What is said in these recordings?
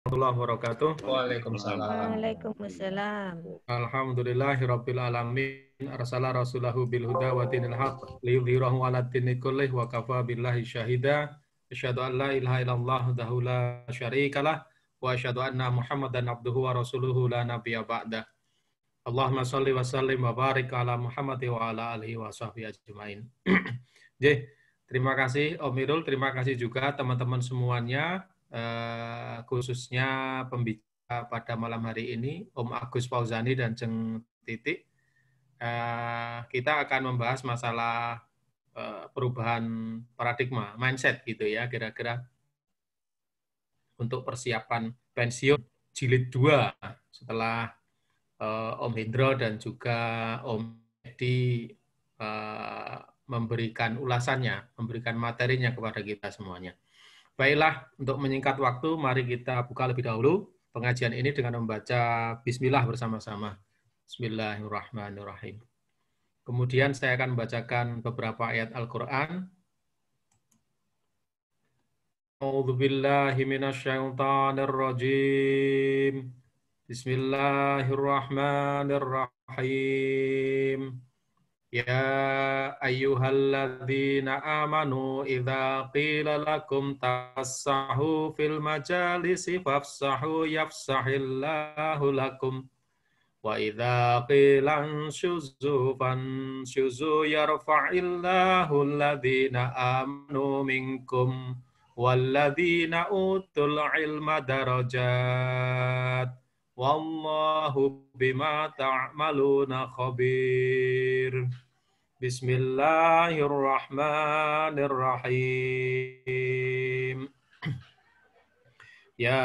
Warahmatullahi wabarakatuh. Waalaikumsalam. Waalaikumsalam. Alhamdulillahirabbil alamin arsala rasulahu bil huda wa dinil haq liyudhhirahu 'ala dini kullih wa kafa billahi syahida. Asyhadu an la ilaha illallah wahdahu la syarikalah wa asyhadu anna Muhammadan abduhu wa rasuluhu la nabiyya ba'dah. Allahumma shalli wa sallim wa barik ala Muhammad wa ala alihi wa sahbihi ajmain. Terima kasih Om Irul, terima kasih juga teman-teman semuanya, khususnya pembicara pada malam hari ini, Om Agus Fauzani dan Jeng Titik. Kita akan membahas masalah perubahan paradigma, mindset gitu ya, kira-kira untuk persiapan pensiun jilid 2 setelah Om Hendro dan juga Om Edi memberikan ulasannya, memberikan materinya kepada kita semuanya. Baiklah, untuk menyingkat waktu, mari kita buka lebih dahulu pengajian ini dengan membaca Bismillah bersama-sama. Bismillahirrahmanirrahim. Kemudian saya akan membacakan beberapa ayat Al-Quran. A'udzu billahi minasyaitonir rajim. Bismillahirrahmanirrahim. Ya ayyuhalladzina amanu idza qila lakum tafassahu fil majalisi fafsahu yafsahillahu lakum wa idza qila anshuzu fanshuzu yarfa'illahu alladzina amanu minkum walladzina utul ilma darajat wallahu bima ta'maluna khabir. Bismillahirrahmanirrahim. Ya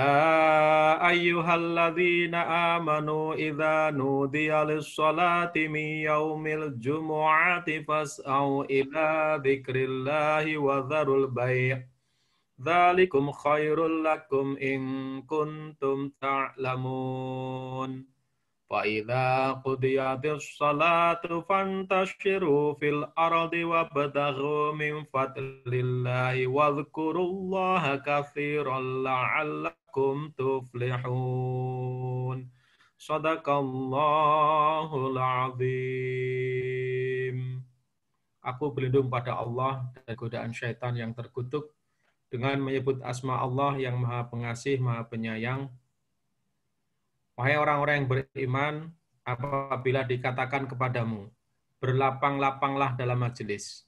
ayyuhalladzina amanu idza nudiya lis-salati min yaumil jumu'ati fas'au ila dzikrillahi wa dzarul bai'. Dzalikum khairul lakum in kuntum ta'lamun. Fa idza qudiyatis salatu fantashiru fil ardi wabtaghu min fadlillahi wadhkurullaha katsiran la'allakum tuflihun. Shadaqallahul azim. Aku berlindung pada Allah dari godaan syaitan yang terkutuk dengan menyebut asma Allah yang Maha Pengasih, Maha Penyayang. Wahai orang-orang yang beriman, apabila dikatakan kepadamu, berlapang-lapanglah dalam majelis,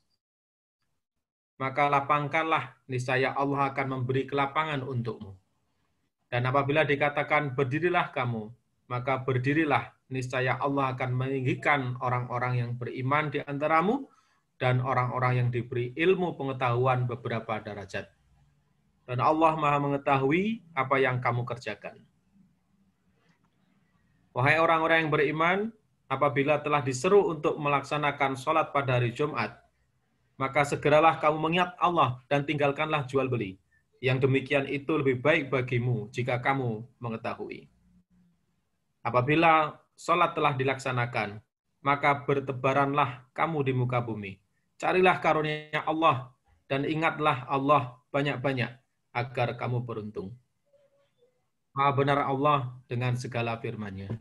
maka lapangkanlah, niscaya Allah akan memberi kelapangan untukmu. Dan apabila dikatakan berdirilah kamu, maka berdirilah, niscaya Allah akan meninggikan orang-orang yang beriman di antaramu dan orang-orang yang diberi ilmu pengetahuan beberapa derajat. Dan Allah Maha mengetahui apa yang kamu kerjakan. Wahai orang-orang yang beriman, apabila telah diseru untuk melaksanakan sholat pada hari Jumat, maka segeralah kamu mengingat Allah dan tinggalkanlah jual beli. Yang demikian itu lebih baik bagimu jika kamu mengetahui. Apabila sholat telah dilaksanakan, maka bertebaranlah kamu di muka bumi. Carilah karunia Allah dan ingatlah Allah banyak-banyak agar kamu beruntung. Maha benar Allah dengan segala firman-Nya.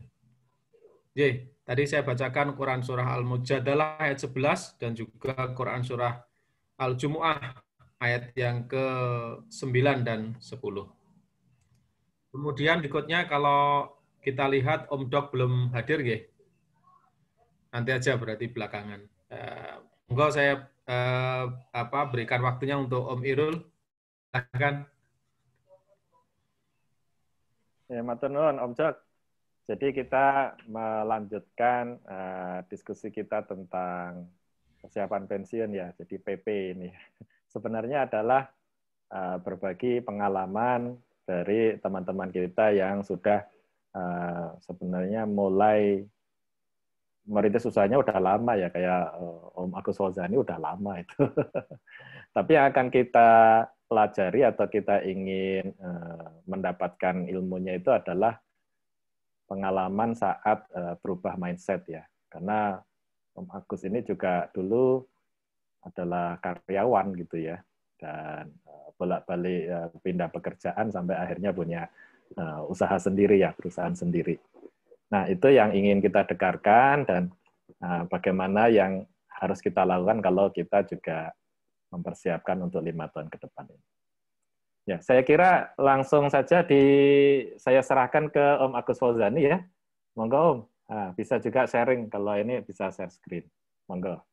Tadi saya bacakan Quran Surah Al-Mujadalah ayat 11 dan juga Quran Surah Al-Jumu'ah ayat yang ke-9 dan 10. Kemudian berikutnya kalau kita lihat Om Dok belum hadir, nanti aja berarti belakangan. Monggo saya berikan waktunya untuk Om Irul. Silakan. Ya, matur nuwun Om Jok. Jadi kita melanjutkan diskusi kita tentang persiapan pensiun ya. Jadi PP ini sebenarnya adalah berbagi pengalaman dari teman-teman kita yang sudah sebenarnya mulai merintis usahanya udah lama ya, kayak Om Agus Fauzani udah lama itu. Tapi yang akan kita pelajari atau kita ingin mendapatkan ilmunya itu adalah pengalaman saat berubah mindset ya. Karena Om Agus ini juga dulu adalah karyawan gitu ya, dan bolak-balik pindah pekerjaan sampai akhirnya punya usaha sendiri ya, perusahaan sendiri. Nah, itu yang ingin kita dengarkan dan bagaimana yang harus kita lakukan kalau kita juga mempersiapkan untuk 5 tahun ke depan ini. Ya, saya kira langsung saja saya serahkan ke Om Agus Fauzani ya. Monggo Om, bisa juga sharing kalau ini bisa share screen. Monggo.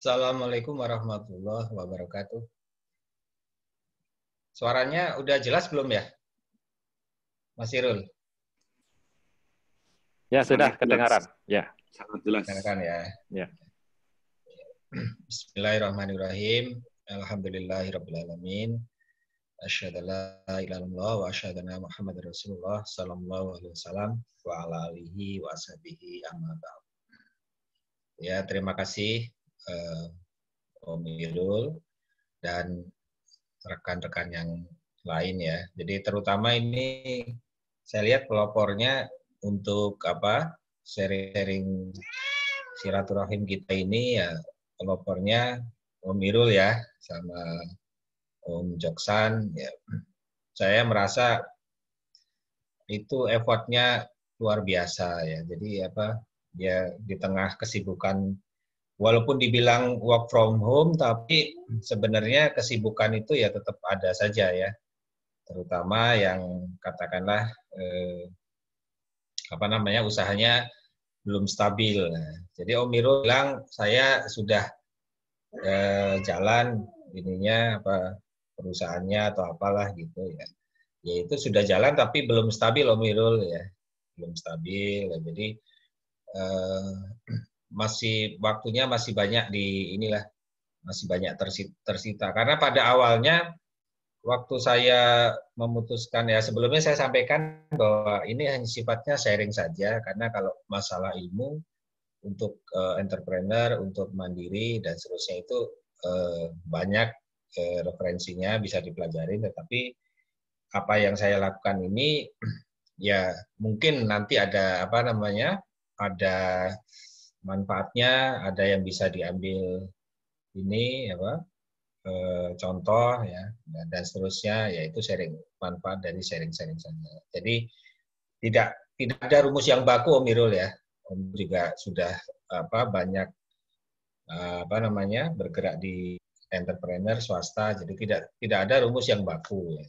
Assalamualaikum warahmatullahi wabarakatuh. Suaranya udah jelas belum ya, Mas Irul? Ya, sudah kedengaran. Ya, sangat jelas. Kedengaran ya. Ya. Bismillahirrahmanirrahim. Alhamdulillahirrabbilalamin. Asyhadu an la ilaha illallah wa asyhadu anna Muhammadar Rasulullah sallallahu alaihi wasallam wa ala alihi wa ashabihi amma ba'd. Ya, terima kasih Om Irul dan rekan-rekan yang lain ya. Jadi terutama ini saya lihat pelopornya untuk sharing silaturahim kita ini ya, pelopornya Om Irul ya sama Om Joksan ya. Saya merasa itu effortnya luar biasa ya. Jadi dia di tengah kesibukan, walaupun dibilang work from home, tapi sebenarnya kesibukan itu ya tetap ada saja ya. Terutama yang katakanlah usahanya belum stabil. Nah, jadi Om Irul bilang saya sudah jalan perusahaannya atau apalah gitu ya. Ya itu sudah jalan tapi belum stabil Om Irul ya. Belum stabil. Ya. Jadi waktunya masih banyak masih banyak tersita. Karena pada awalnya waktu saya memutuskan ya, sebelumnya saya sampaikan bahwa ini hanya sifatnya sharing saja, karena kalau masalah ilmu untuk entrepreneur, untuk mandiri dan seterusnya itu banyak referensinya bisa dipelajari, tetapi apa yang saya lakukan ini ya mungkin nanti ada ada manfaatnya, ada yang bisa diambil contoh ya dan seterusnya, yaitu manfaat dari sharing-sharing saja. Jadi tidak ada rumus yang baku Om Irul ya. Om juga sudah banyak bergerak di entrepreneur swasta, jadi tidak ada rumus yang baku ya.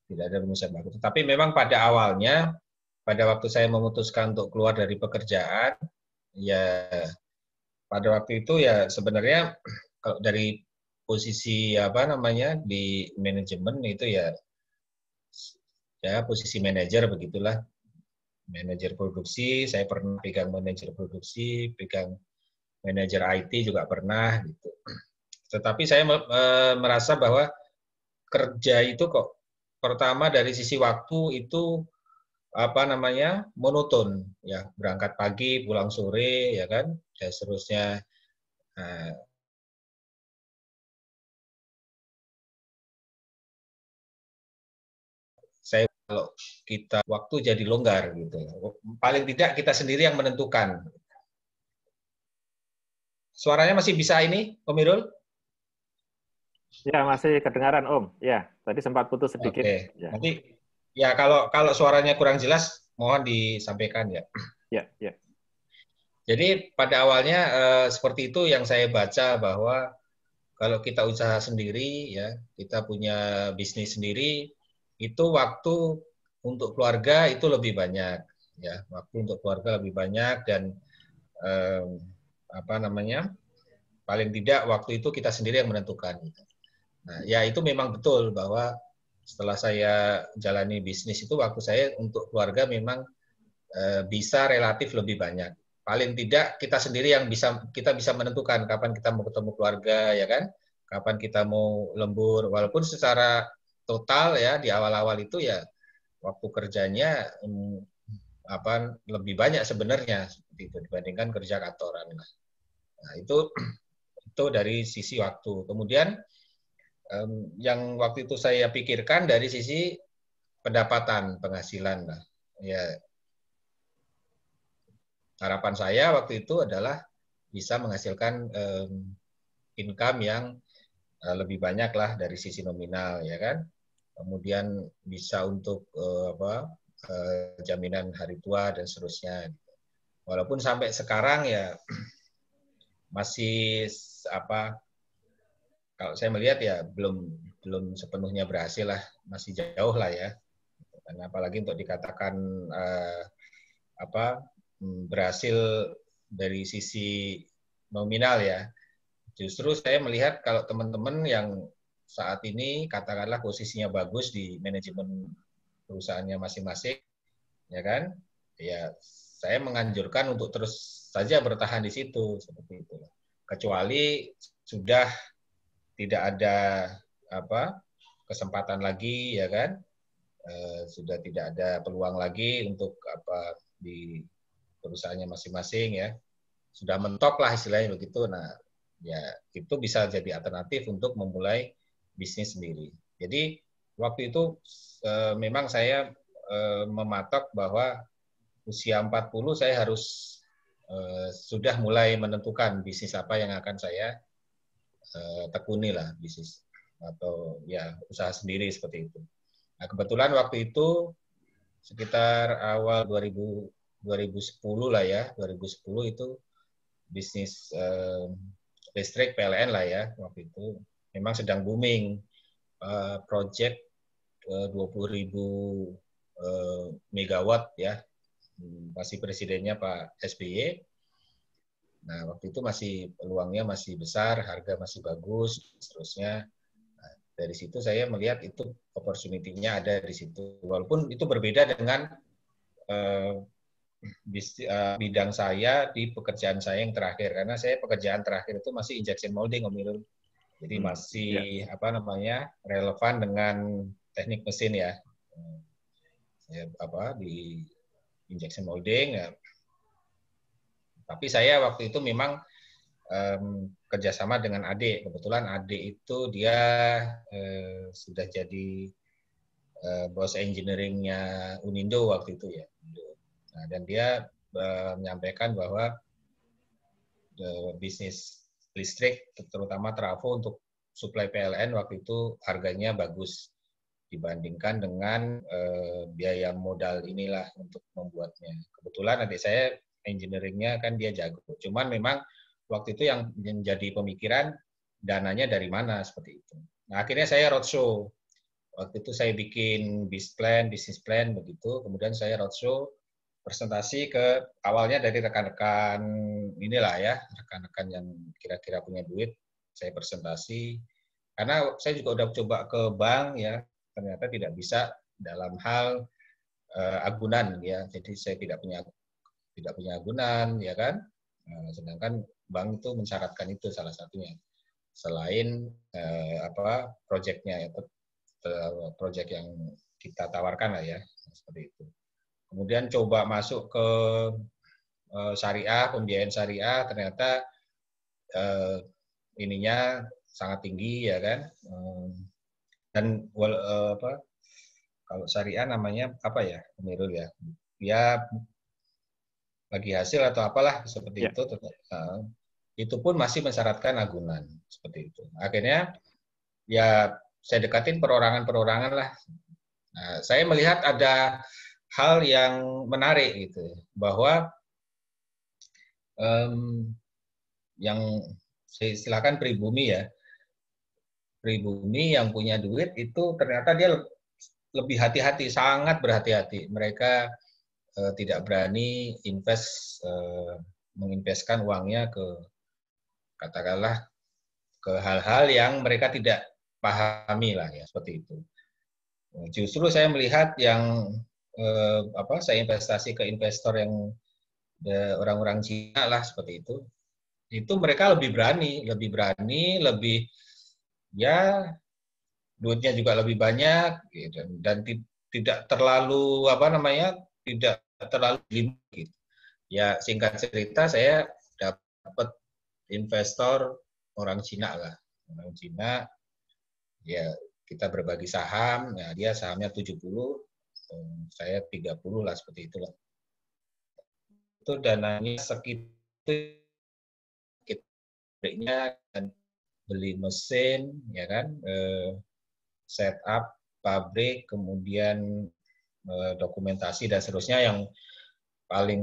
Tidak ada rumus yang baku. Tapi memang pada awalnya, pada waktu saya memutuskan untuk keluar dari pekerjaan, ya pada waktu itu ya sebenarnya kalau dari posisi di manajemen itu ya posisi manajer begitulah, manajer produksi. Saya pernah pegang manajer produksi, pegang manajer IT juga pernah gitu. Tetapi saya merasa bahwa kerja itu kok pertama dari sisi waktu itu monoton ya, berangkat pagi pulang sore ya kan, dan seterusnya. Saya kalau kita waktu jadi longgar gitu. Paling tidak kita sendiri yang menentukan. Suaranya masih bisa ini, Om Irul? Ya, masih kedengaran Om. Ya, tadi sempat putus sedikit. Oke. Ya. Nanti ya kalau suaranya kurang jelas mohon disampaikan ya. Ya, ya. Jadi pada awalnya seperti itu yang saya baca, bahwa kalau kita usaha sendiri ya, kita punya bisnis sendiri, itu waktu untuk keluarga itu lebih banyak ya, waktu untuk keluarga lebih banyak, dan paling tidak waktu itu kita sendiri yang menentukan. Nah, ya itu memang betul bahwa setelah saya jalani bisnis itu waktu saya untuk keluarga memang bisa relatif lebih banyak. Paling tidak kita sendiri yang kita bisa menentukan kapan kita mau ketemu keluarga ya kan, kapan kita mau lembur, walaupun secara total ya di awal-awal itu ya waktu kerjanya lebih banyak sebenarnya seperti itu dibandingkan kerja kantoran. Nah, itu dari sisi waktu. Kemudian yang waktu itu saya pikirkan dari sisi pendapatan, penghasilan lah. Ya, harapan saya waktu itu adalah bisa menghasilkan income yang lebih banyak lah dari sisi nominal, ya kan. Kemudian bisa untuk jaminan hari tua dan seterusnya. Walaupun sampai sekarang ya masih kalau saya melihat ya belum sepenuhnya berhasil lah, masih jauh lah ya. Dan apalagi untuk dikatakan berhasil dari sisi nominal ya. Justru saya melihat kalau teman-teman yang saat ini katakanlah posisinya bagus di manajemen perusahaannya masing-masing, ya kan? Ya, saya menganjurkan untuk terus saja bertahan di situ seperti itu. Kecuali sudah tidak ada kesempatan lagi, ya kan? Sudah tidak ada peluang lagi untuk di perusahaannya masing-masing, ya. Sudah mentok lah istilahnya begitu. Nah, ya itu bisa jadi alternatif untuk memulai bisnis sendiri. Jadi waktu itu memang saya mematok bahwa usia 40 saya harus sudah mulai menentukan bisnis apa yang akan saya tekuni lah, bisnis atau ya usaha sendiri seperti itu. Nah, kebetulan waktu itu sekitar awal 2010 lah ya, 2010 itu bisnis listrik PLN lah ya, waktu itu memang sedang booming, project 20.000 megawatt ya, masih presidennya Pak SBY. Nah, waktu itu masih peluangnya masih besar, harga masih bagus, seterusnya. Nah, dari situ saya melihat itu opportunity-nya ada di situ. Walaupun itu berbeda dengan bidang saya di pekerjaan saya yang terakhir, karena saya pekerjaan terakhir itu masih injection molding, Om Irul. Jadi masih relevan dengan teknik mesin ya. Di injection molding ya. Tapi saya waktu itu memang kerjasama dengan adik. Kebetulan adik itu dia sudah jadi bos engineering-nya Unindo waktu itu ya. Nah, dan dia menyampaikan bahwa bisnis listrik, terutama trafo untuk suplai PLN waktu itu harganya bagus dibandingkan dengan biaya modal inilah untuk membuatnya. Kebetulan adik saya engineering-nya kan dia jago. Cuman memang waktu itu yang menjadi pemikiran dananya dari mana seperti itu. Nah, akhirnya saya roadshow. Waktu itu saya bikin business plan begitu. Kemudian saya roadshow presentasi ke awalnya dari rekan-rekan inilah ya, rekan-rekan yang kira-kira punya duit. Saya presentasi karena saya juga udah coba ke bank ya, ternyata tidak bisa dalam hal agunan ya. Jadi saya tidak punya agunan ya kan. Sedangkan bank itu mensyaratkan itu salah satunya. Selain proyeknya, proyek yang kita tawarkan lah ya, seperti itu. Kemudian coba masuk ke syariah, pembiayaan syariah, ternyata ininya sangat tinggi ya kan. Dan kalau syariah namanya apa ya, Amirul ya? Ya bagi hasil atau apalah seperti itu. Itu pun masih mensyaratkan agunan seperti itu. Akhirnya ya saya dekatin perorangan-perorangan lah. Nah, saya melihat ada hal yang menarik gitu, bahwa yang saya istilahkan pribumi ya, pribumi yang punya duit itu ternyata dia lebih hati-hati, sangat berhati-hati. Mereka tidak berani menginvestkan uangnya ke, katakanlah, ke hal-hal yang mereka tidak pahami lah ya, seperti itu. Justru saya melihat yang saya investasi ke investor yang orang-orang Cina lah seperti itu mereka lebih berani, lebih ya duitnya juga lebih banyak gitu, dan tidak terlalu tidak terlalu limit gitu. Ya singkat cerita saya dapat investor orang Cina lah, orang Cina ya, kita berbagi saham, nah dia sahamnya 70, saya 30 lah, seperti itulah. Itu dananya sekitar dan beli mesin, ya kan, setup pabrik, kemudian dokumentasi dan seterusnya. Yang paling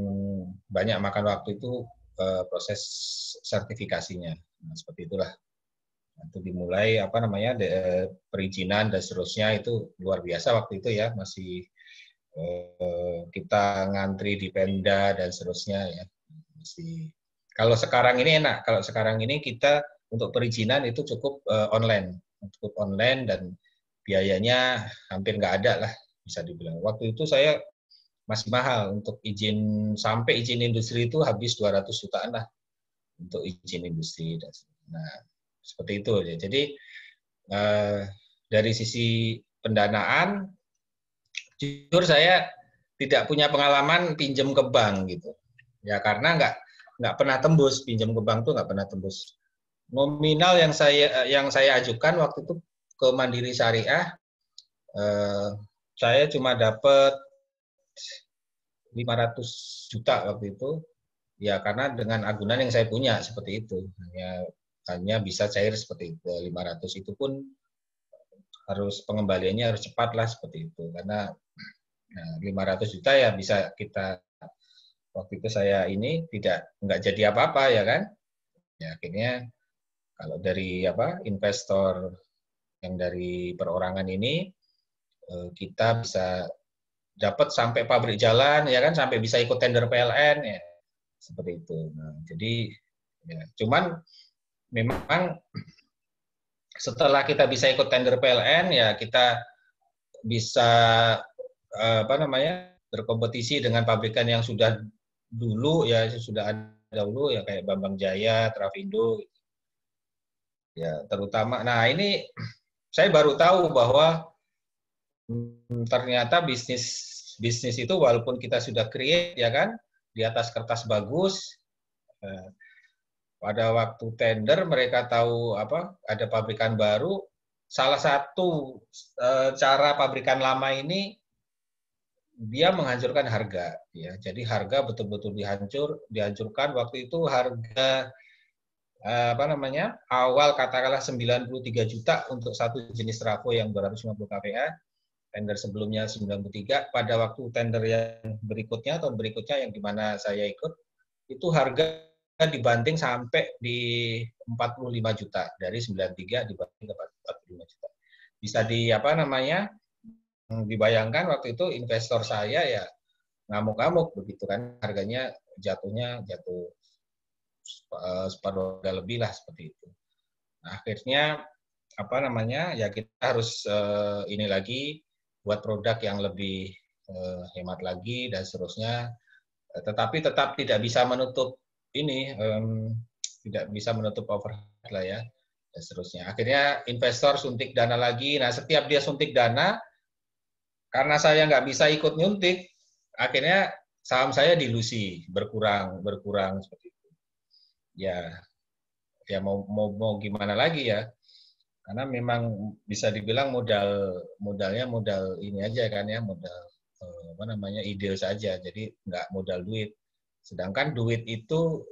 banyak makan waktu itu proses sertifikasinya. Nah, seperti itulah. Itu dimulai perizinan dan seterusnya, itu luar biasa waktu itu ya, masih kita ngantri di Pemda dan seterusnya ya. Kalau sekarang ini enak, kalau sekarang ini kita untuk perizinan itu cukup online dan biayanya hampir nggak ada lah, bisa dibilang. Waktu itu saya masih mahal untuk sampai izin industri itu habis 200 jutaan lah untuk izin industri. Nah, seperti itu. Jadi dari sisi pendanaan, jujur saya tidak punya pengalaman pinjam ke bank gitu. Ya karena nggak pernah tembus, pinjam ke bank tuh nggak pernah tembus. Nominal yang saya ajukan waktu itu ke Mandiri Syariah, saya cuma dapat 500 juta waktu itu. Ya karena dengan agunan yang saya punya seperti itu, hanya bisa cair seperti itu. 500 itu pun harus pengembaliannya harus cepat lah seperti itu, karena 500 juta ya bisa kita, waktu itu saya ini nggak jadi apa-apa ya kan. Ya akhirnya kalau dari investor yang dari perorangan ini, kita bisa dapat sampai pabrik jalan ya kan, sampai bisa ikut tender PLN ya, seperti itu. Nah, jadi ya, cuman memang setelah kita bisa ikut tender PLN ya kita bisa berkompetisi dengan pabrikan yang sudah dulu ya, sudah ada dulu ya, kayak Bambang Jaya, Trafindo ya terutama. Nah ini saya baru tahu bahwa ternyata bisnis itu walaupun kita sudah create ya kan, di atas kertas bagus, pada waktu tender mereka tahu ada pabrikan baru, salah satu cara pabrikan lama ini dia menghancurkan harga ya. Jadi harga betul-betul dihancurkan. Waktu itu harga awal katakanlah 93 juta untuk satu jenis trafo yang 250 kVA. Tender sebelumnya 93, pada waktu tender yang berikutnya yang dimana saya ikut, itu harga dibanting sampai di 45 juta, dari 93 dibanting ke 45 juta. Bisa dibayangkan waktu itu investor saya ya ngamuk-ngamuk begitu kan, harganya jatuh separuh harga lebih lah seperti itu. Nah, akhirnya ya kita harus ini lagi, buat produk yang lebih hemat lagi dan seterusnya, tetapi tetap tidak bisa menutup tidak bisa menutup overhead lah ya dan seterusnya. Akhirnya investor suntik dana lagi. Nah setiap dia suntik dana, karena saya nggak bisa ikut nyuntik, akhirnya saham saya dilusi, berkurang seperti itu. Ya mau gimana lagi ya? Karena memang bisa dibilang modalnya modal ini aja kan ya, modal ide saja, jadi nggak modal duit. Sedangkan duit itu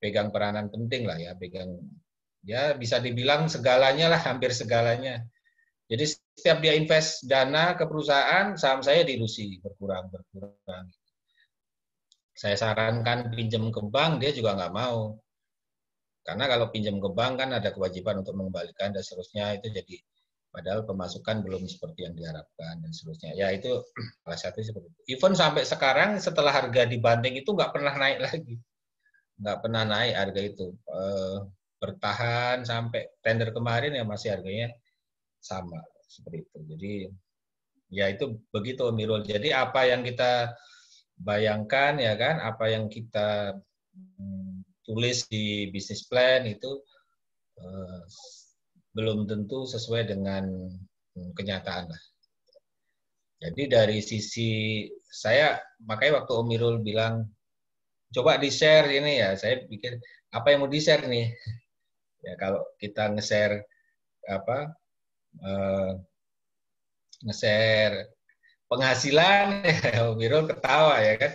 pegang peranan penting lah ya, bisa dibilang segalanya lah, hampir segalanya. Jadi setiap dia invest dana ke perusahaan, saham saya dilusi, berkurang. Saya sarankan pinjam ke bank, dia juga nggak mau. Karena kalau pinjam ke bank kan ada kewajiban untuk mengembalikan dan seterusnya, itu jadi padahal pemasukan belum seperti yang diharapkan dan seterusnya. Ya itu salah satu seperti itu. Even sampai sekarang setelah harga dibanting itu nggak pernah naik lagi. Nggak pernah naik harga itu. Bertahan sampai tender kemarin ya masih harganya sama seperti itu. Jadi ya itu begitu Mirul. Jadi apa yang kita bayangkan ya kan, apa yang kita tulis di bisnis plan itu belum tentu sesuai dengan kenyataan lah. Jadi dari sisi saya, makanya waktu Om Mirul bilang coba di-share ini ya, saya pikir apa yang mau di-share nih? Ya kalau kita nge-share nge-share penghasilan, Om Mirul ketawa ya kan.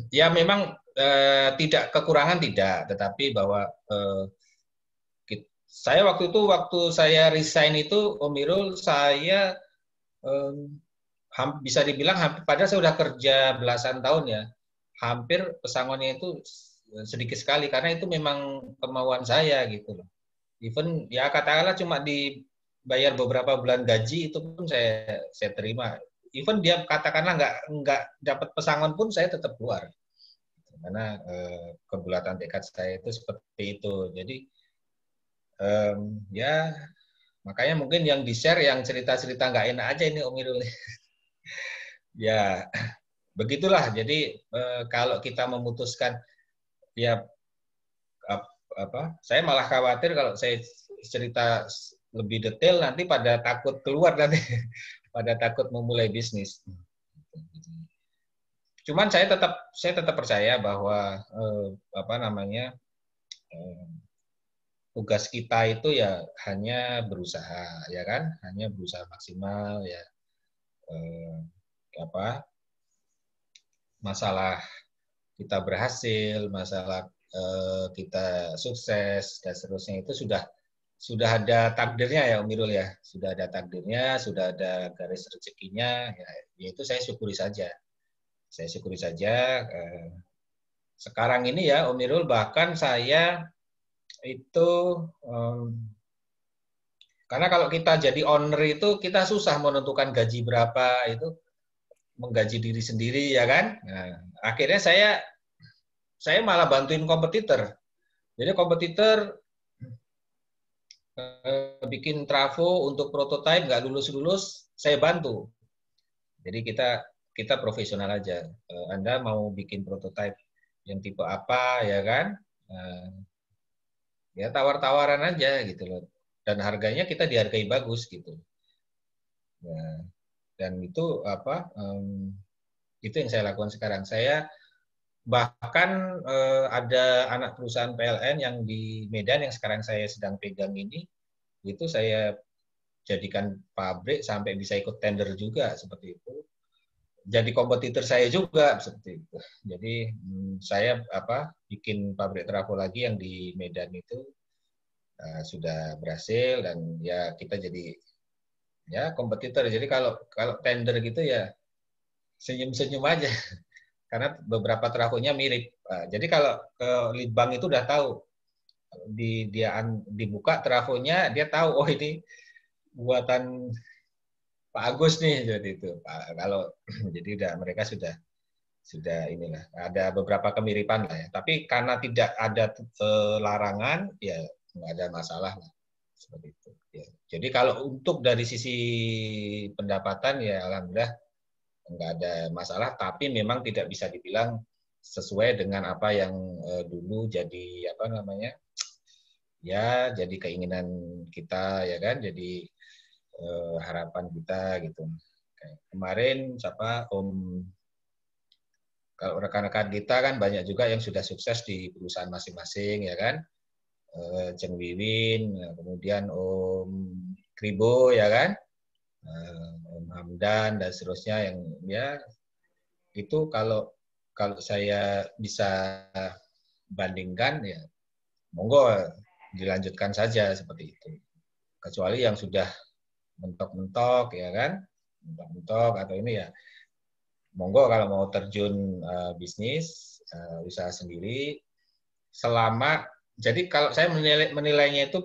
Ya memang tidak kekurangan tidak, tetapi bahwa saya waktu saya resign itu, Om Irul, saya bisa dibilang hampir, padahal saya sudah kerja belasan tahun ya, hampir pesangonnya itu sedikit sekali karena itu memang kemauan saya gitu loh. Even ya katakanlah cuma dibayar beberapa bulan gaji itu pun saya terima. Even dia katakanlah nggak dapat pesangon pun saya tetap keluar karena kebulatan tekad saya itu seperti itu. Jadi ya makanya mungkin yang di-share yang cerita-cerita nggak enak aja ini Om Irul. Ya begitulah. Jadi kalau kita memutuskan ya saya malah khawatir kalau saya cerita lebih detail nanti pada takut keluar nanti, pada takut memulai bisnis. Cuman saya tetap percaya bahwa tugas kita itu ya hanya berusaha, ya kan, hanya berusaha maksimal ya. Masalah kita berhasil, masalah kita sukses dan seterusnya itu sudah ada takdirnya ya Om Irul ya, sudah ada takdirnya, sudah ada garis rezekinya, ya itu saya syukuri saja. Saya syukuri saja. Sekarang ini ya Om Irul, bahkan saya itu karena kalau kita jadi owner itu kita susah menentukan gaji berapa, itu menggaji diri sendiri ya kan. Nah, akhirnya saya malah bantuin kompetitor. Jadi kompetitor bikin trafo untuk prototipe nggak lulus-lulus, saya bantu. Jadi kita profesional aja. Anda mau bikin prototipe yang tipe apa ya kan? Ya tawar-tawaran aja gitu loh. Dan harganya kita dihargai bagus gitu. Nah, dan itu itu yang saya lakukan sekarang. Saya bahkan ada anak perusahaan PLN yang di Medan yang sekarang saya sedang pegang ini, itu saya jadikan pabrik sampai bisa ikut tender juga seperti itu. Jadi kompetitor saya juga seperti itu. Jadi saya bikin pabrik trafo lagi yang di Medan itu sudah berhasil dan ya kita jadi ya kompetitor. Jadi kalau tender gitu ya senyum-senyum aja. Karena beberapa trafonya mirip. Jadi kalau ke Litbang itu udah tahu, dia dibuka trafonya, dia tahu oh ini buatan Pak Agus nih, jadi itu. Kalau jadi mereka sudah inilah ada beberapa kemiripan lah ya. Tapi karena tidak ada larangan, ya nggak ada masalah lah seperti itu. Ya. Jadi kalau untuk dari sisi pendapatan ya alhamdulillah nggak ada masalah, tapi memang tidak bisa dibilang sesuai dengan apa yang dulu jadi ya jadi keinginan kita ya kan, jadi harapan kita gitu. Kemarin kalau rekan-rekan kita kan banyak juga yang sudah sukses di perusahaan masing-masing ya kan, Ceng Wiwin, kemudian Om Kribo ya kan, Om Hamdan dan seterusnya yang ya itu kalau saya bisa bandingkan ya monggo dilanjutkan saja seperti itu. Kecuali yang sudah mentok-mentok ya kan, mentok-mentok atau ini ya monggo kalau mau terjun bisnis usaha sendiri selama jadi kalau saya menilainya itu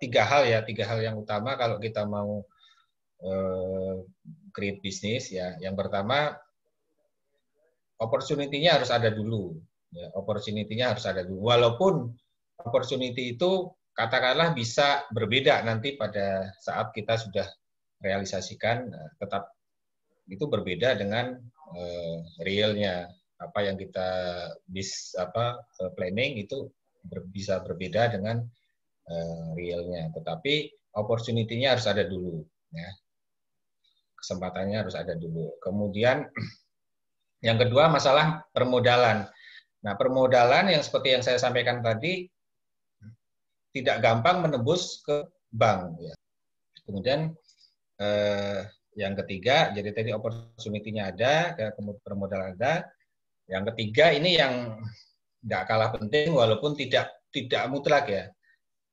tiga hal yang utama kalau kita mau create bisnis ya. Yang pertama opportunity-nya harus ada dulu. Ya, opportunity-nya harus ada dulu. Walaupun opportunity itu katakanlah bisa berbeda nanti pada saat kita sudah realisasikan, tetap itu berbeda dengan realnya. Apa yang kita planning itu bisa berbeda dengan realnya. Tetapi opportunity-nya harus ada dulu. Ya. Kesempatannya harus ada dulu. Kemudian yang kedua masalah permodalan. Nah, permodalan yang seperti yang saya sampaikan tadi tidak gampang menembus ke bank. Ya. Kemudian yang ketiga, jadi tadi opportunity-nya ada, kemudian permodalan ada. Yang ketiga ini yang nggak kalah penting walaupun tidak mutlak ya.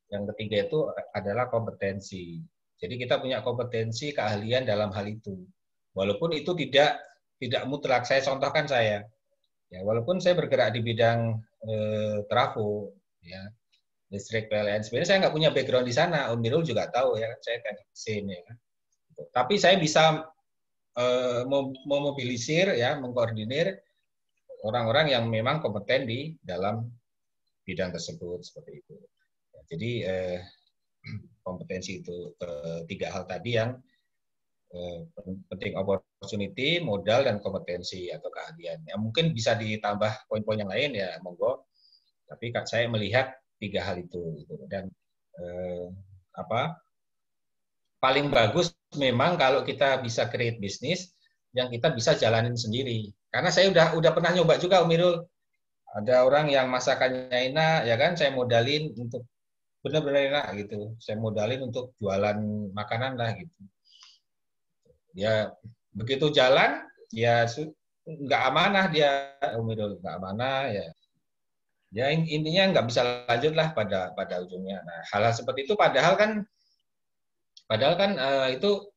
Yang ketiga itu adalah kompetensi. Jadi kita punya kompetensi, keahlian dalam hal itu. Walaupun itu tidak mutlak. Saya contohkan saya. Ya, walaupun saya bergerak di bidang trafo, ya, listrik PLN. Sebenarnya saya nggak punya background di sana. Om Mirul juga tahu ya, saya kan sini. Ya. Tapi saya bisa memobilisir, ya, mengkoordinir orang-orang yang memang kompeten di dalam bidang tersebut seperti itu. Ya, jadi kompetensi itu tiga hal tadi yang penting, opportunity, modal, dan kompetensi atau keahlian. Ya, mungkin bisa ditambah poin-poin yang lain ya monggo. Tapi saya melihat tiga hal itu gitu. Dan paling bagus memang kalau kita bisa create bisnis yang kita bisa jalanin sendiri. Karena saya udah pernah nyoba juga, Om Mirul. Ada orang yang masakannya enak, ya kan? Saya modalin untuk benar-benar enak gitu. Saya modalin untuk jualan makanan lah gitu. Ya begitu jalan, ya nggak amanah dia, Om Mirul, nggak amanah ya. Ya intinya nggak bisa lanjut lah pada ujungnya. Nah, hal-hal seperti itu padahal kan itu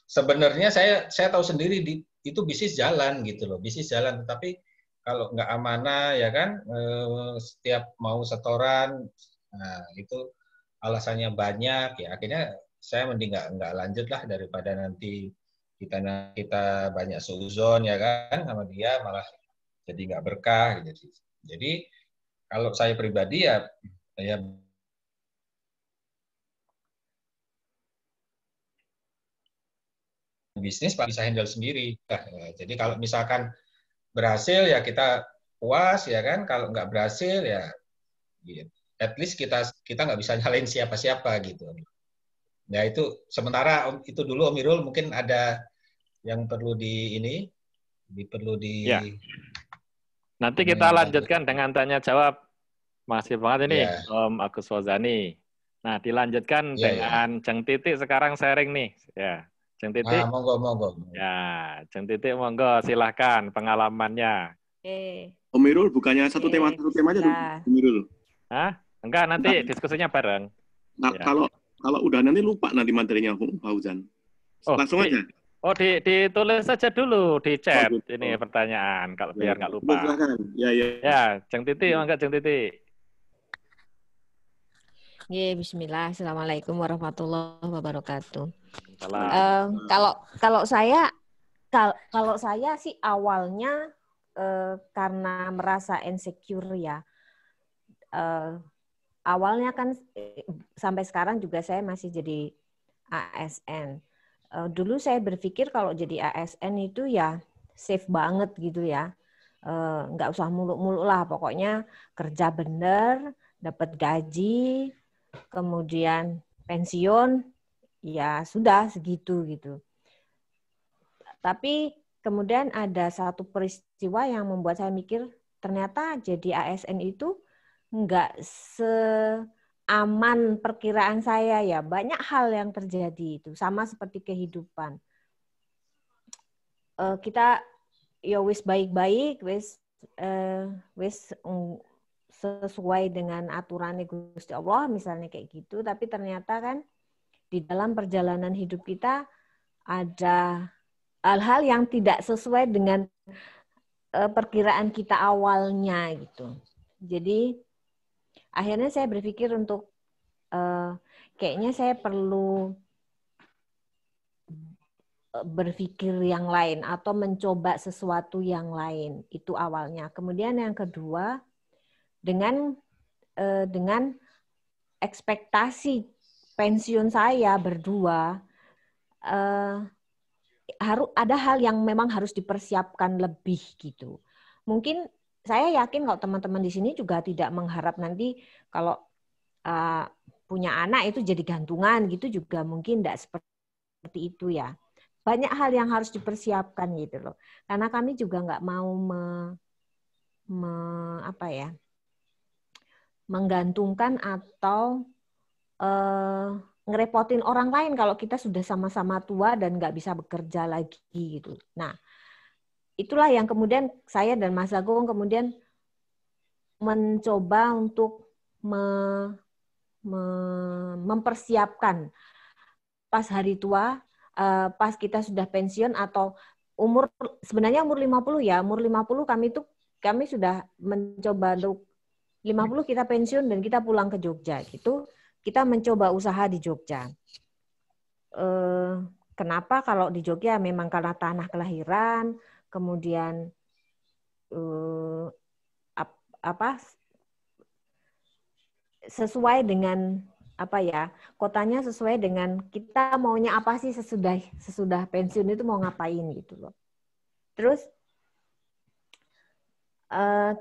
sebenarnya saya tahu sendiri itu bisnis jalan gitu loh, bisnis jalan. Tetapi kalau nggak amanah ya kan, setiap mau setoran, nah itu alasannya banyak ya. Akhirnya saya mending nggak lanjut lah daripada nanti kita banyak seuzon ya kan sama dia malah jadi nggak berkah gitu. Jadi kalau saya pribadi ya bisnis Pak bisa handle sendiri. Nah, jadi kalau misalkan berhasil ya kita puas ya kan, kalau nggak berhasil ya at least kita nggak bisa nyalain siapa-siapa gitu. Ya itu sementara itu dulu Om Irul, mungkin ada yang perlu Ya. Nanti kita lanjutkan dengan tanya jawab. Masih banget ini ya. Om Agus Wazani. Nah, dilanjutkan dengan Jeng Titik sekarang sharing nih. Ya. Jeng Titik. Monggo. Ya, Jeng Titik monggo silahkan pengalamannya. Om Irul bukannya satu tema aja tuh, Om Irul. Hah? Enggak, nanti diskusinya bareng. Nah, ya. Kalau udah nanti lupa nanti materinya Pak Fauzan. Langsung aja. Ditulis saja dulu di chat ini pertanyaan kalau biar nggak lupa. Ya, Jeng Titik, monggo Jeng Titik. Bismillah. Assalamualaikum warahmatullahi wabarakatuh. Salam. Kalau saya sih awalnya karena merasa insecure ya. Awalnya kan sampai sekarang juga saya masih jadi ASN. Dulu saya berpikir kalau jadi ASN itu ya safe banget gitu ya. Nggak usah muluk-muluk lah, pokoknya kerja bener, dapat gaji, kemudian pensiun, ya sudah segitu gitu. Tapi kemudian ada satu peristiwa yang membuat saya mikir ternyata jadi ASN itu nggak seaman perkiraan saya ya. Banyak hal yang terjadi itu, sama seperti kehidupan. Kita ya wis baik-baik, wis sesuai dengan aturan Gusti Allah misalnya kayak gitu, tapi ternyata kan di dalam perjalanan hidup kita ada hal-hal yang tidak sesuai dengan perkiraan kita awalnya gitu. Jadi akhirnya saya berpikir untuk kayaknya saya perlu berpikir yang lain atau mencoba sesuatu yang lain, itu awalnya. Kemudian yang kedua, dengan ekspektasi pensiun saya berdua, ada hal yang memang harus dipersiapkan lebih gitu. Mungkin saya yakin kalau teman-teman di sini juga tidak mengharap nanti kalau punya anak itu jadi gantungan gitu, juga mungkin tidak seperti itu ya. Banyak hal yang harus dipersiapkan gitu loh. Karena kami juga nggak mau menggantungkan atau ngerepotin orang lain kalau kita sudah sama-sama tua dan nggak bisa bekerja lagi gitu. Nah, itulah yang kemudian saya dan Mas Agung kemudian mencoba untuk mempersiapkan pas hari tua, pas kita sudah pensiun atau sebenarnya umur 50 ya, umur 50 kami sudah mencoba untuk 50 kita pensiun dan kita pulang ke Jogja gitu. Kita mencoba usaha di Jogja. Kenapa? Kalau di Jogja memang karena tanah kelahiran, kemudian sesuai dengan kotanya sesuai dengan kita maunya apa sih sesudah pensiun itu mau ngapain gitu loh. Terus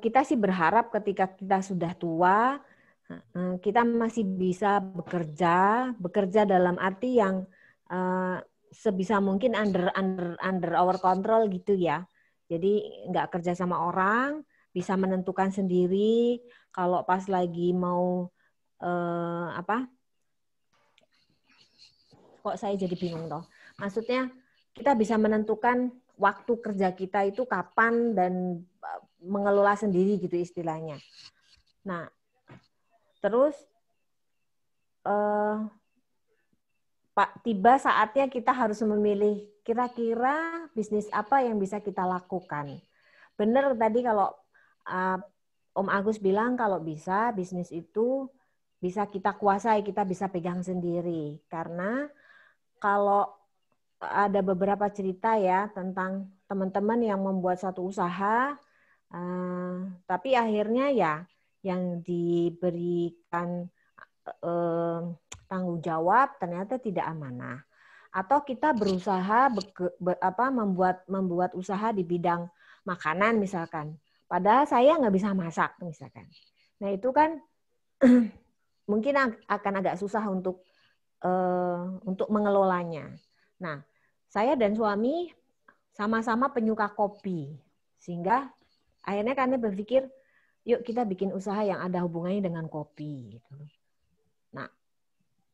kita sih berharap ketika kita sudah tua kita masih bisa bekerja dalam arti yang sebisa mungkin under our control gitu ya. Jadi nggak kerja sama orang, bisa menentukan sendiri. Kalau pas lagi mau kok saya jadi bingung toh. Maksudnya kita bisa menentukan waktu kerja kita itu kapan dan mengelola sendiri gitu istilahnya. Nah, terus tiba saatnya kita harus memilih kira-kira bisnis apa yang bisa kita lakukan. Benar tadi kalau Om Agus bilang kalau bisa bisnis itu bisa kita kuasai, kita bisa pegang sendiri. Karena kalau ada beberapa cerita ya tentang teman-teman yang membuat satu usaha, tapi akhirnya ya yang diberikan tanggung jawab ternyata tidak amanah. Atau kita berusaha membuat usaha di bidang makanan misalkan. Padahal saya nggak bisa masak misalkan. Nah itu kan mungkin akan agak susah untuk mengelolanya. Nah, saya dan suami sama-sama penyuka kopi, sehingga akhirnya kami berpikir, yuk kita bikin usaha yang ada hubungannya dengan kopi. Nah,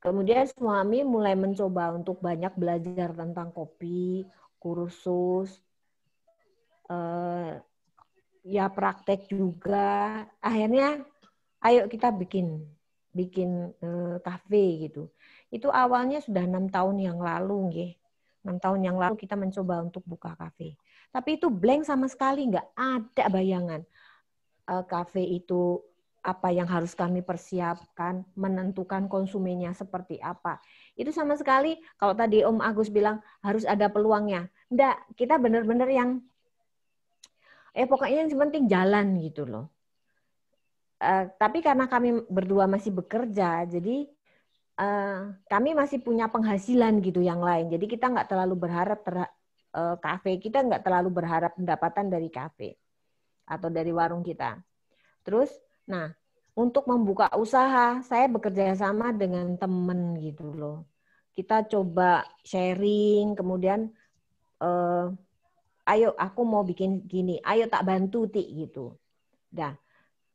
kemudian suami mulai mencoba untuk banyak belajar tentang kopi, kursus, ya praktek juga. Akhirnya, ayo kita bikin kafe gitu. Itu awalnya sudah 6 tahun yang lalu, nggih. 6 tahun yang lalu kita mencoba untuk buka kafe. Tapi itu blank sama sekali, nggak ada bayangan. Kafe itu apa yang harus kami persiapkan, menentukan konsumennya seperti apa. Itu sama sekali, kalau tadi Om Agus bilang harus ada peluangnya. Nggak, kita benar-benar yang, pokoknya yang penting jalan gitu loh. Tapi karena kami berdua masih bekerja, jadi kami masih punya penghasilan gitu yang lain. Jadi kita nggak terlalu berharap kafe, kita nggak terlalu berharap pendapatan dari kafe atau dari warung kita. Terus, nah untuk membuka usaha, saya bekerja sama dengan teman gitu loh. Kita coba sharing, kemudian ayo aku mau bikin gini, ayo tak bantu Ti gitu. Nah,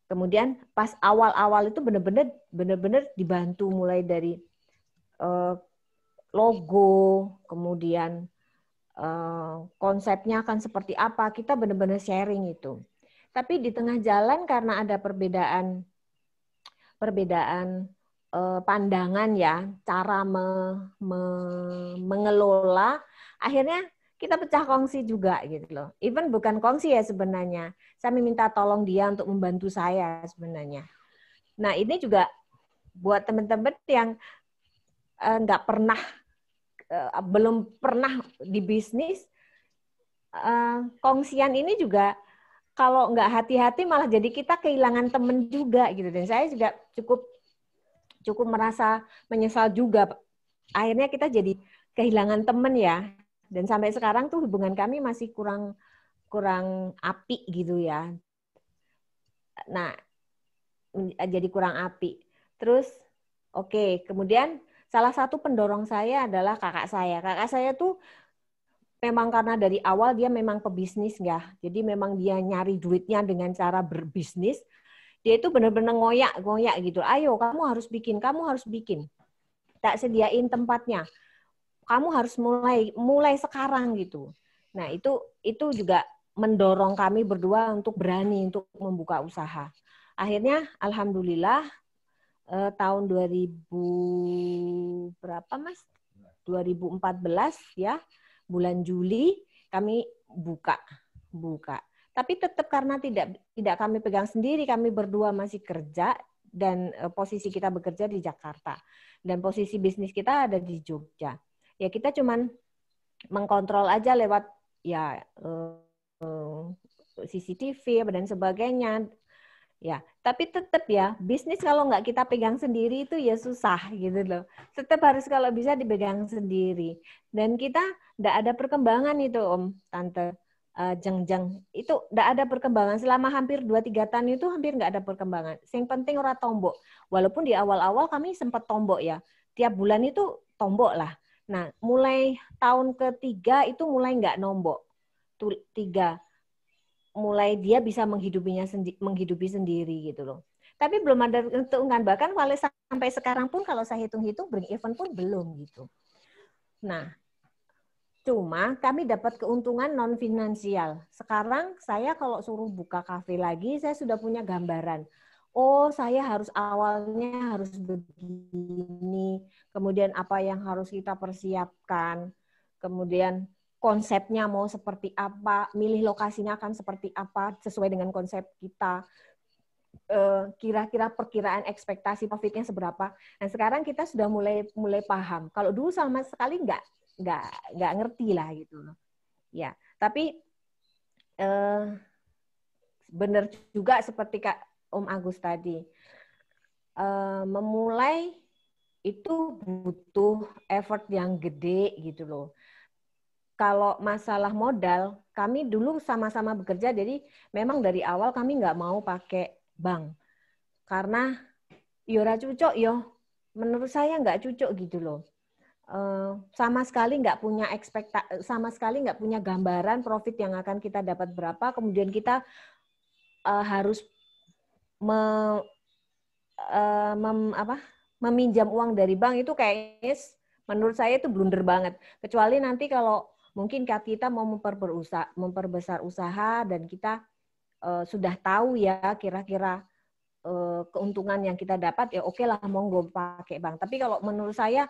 kemudian pas awal-awal itu benar-benar dibantu mulai dari logo, kemudian konsepnya akan seperti apa, kita benar-benar sharing itu. Tapi di tengah jalan karena ada perbedaan pandangan ya, cara mengelola, akhirnya kita pecah kongsi juga gitu loh. Even bukan kongsi ya sebenarnya. Saya minta tolong dia untuk membantu saya sebenarnya. Nah ini juga buat teman-teman yang belum pernah di bisnis, kongsian ini juga kalau nggak hati-hati malah jadi kita kehilangan teman juga gitu. Dan saya juga cukup merasa menyesal juga. Akhirnya kita jadi kehilangan teman ya. Dan sampai sekarang tuh hubungan kami masih kurang apik gitu ya. Nah, jadi kurang apik. Terus, oke, kemudian salah satu pendorong saya adalah kakak saya. Kakak saya tuh memang karena dari awal dia memang pebisnis ya. Jadi memang dia nyari duitnya dengan cara berbisnis. Dia itu benar-benar ngoyak gitu. Ayo, kamu harus bikin. Tak sediain tempatnya. Kamu harus mulai sekarang gitu. Nah, itu juga mendorong kami berdua untuk berani untuk membuka usaha. Akhirnya alhamdulillah tahun 2000 berapa Mas? 2014 ya, bulan Juli kami buka. Tapi tetap karena tidak kami pegang sendiri, kami berdua masih kerja dan posisi kita bekerja di Jakarta dan posisi bisnis kita ada di Jogja. Ya kita cuman mengkontrol aja lewat ya CCTV dan sebagainya. Ya, tapi tetap ya bisnis kalau nggak kita pegang sendiri itu ya susah gitu loh. Tetap harus kalau bisa dipegang sendiri. Dan kita nggak ada perkembangan itu Om, Tante. Jeng-jeng itu tidak ada perkembangan selama hampir 2-3 tahun itu hampir nggak ada perkembangan. Yang penting ora tombok. Walaupun di awal-awal kami sempat tombok ya. Tiap bulan itu tombok lah. Nah, mulai tahun ketiga itu mulai nggak nombok. 3 mulai dia bisa menghidupi sendiri gitu loh. Tapi belum ada keuntungan. Bahkan kalau sampai sekarang pun kalau saya hitung-hitung bring event pun belum gitu. Nah, cuma kami dapat keuntungan non finansial. Sekarang saya kalau suruh buka kafe lagi, saya sudah punya gambaran. Oh, saya awalnya harus begini. Kemudian apa yang harus kita persiapkan. Kemudian konsepnya mau seperti apa, milih lokasinya akan seperti apa sesuai dengan konsep kita. Kira-kira perkiraan ekspektasi profitnya seberapa. Dan sekarang kita sudah mulai paham. Kalau dulu sama sekali nggak ngerti lah gitu loh. Ya, tapi benar juga seperti Kak Om Agus tadi, memulai itu butuh effort yang gede gitu loh. Kalau masalah modal, kami dulu sama-sama bekerja, jadi memang dari awal kami nggak mau pakai bank karena yora cucok yo, menurut saya nggak cucok gitu loh. Sama sekali nggak punya sama sekali nggak punya gambaran profit yang akan kita dapat berapa, kemudian kita harus meminjam uang dari bank itu kayaknya menurut saya itu blunder banget. Kecuali nanti kalau mungkin kita mau memperbesar usaha dan kita sudah tahu ya kira-kira keuntungan yang kita dapat, ya oke lah monggo pakai bank. Tapi kalau menurut saya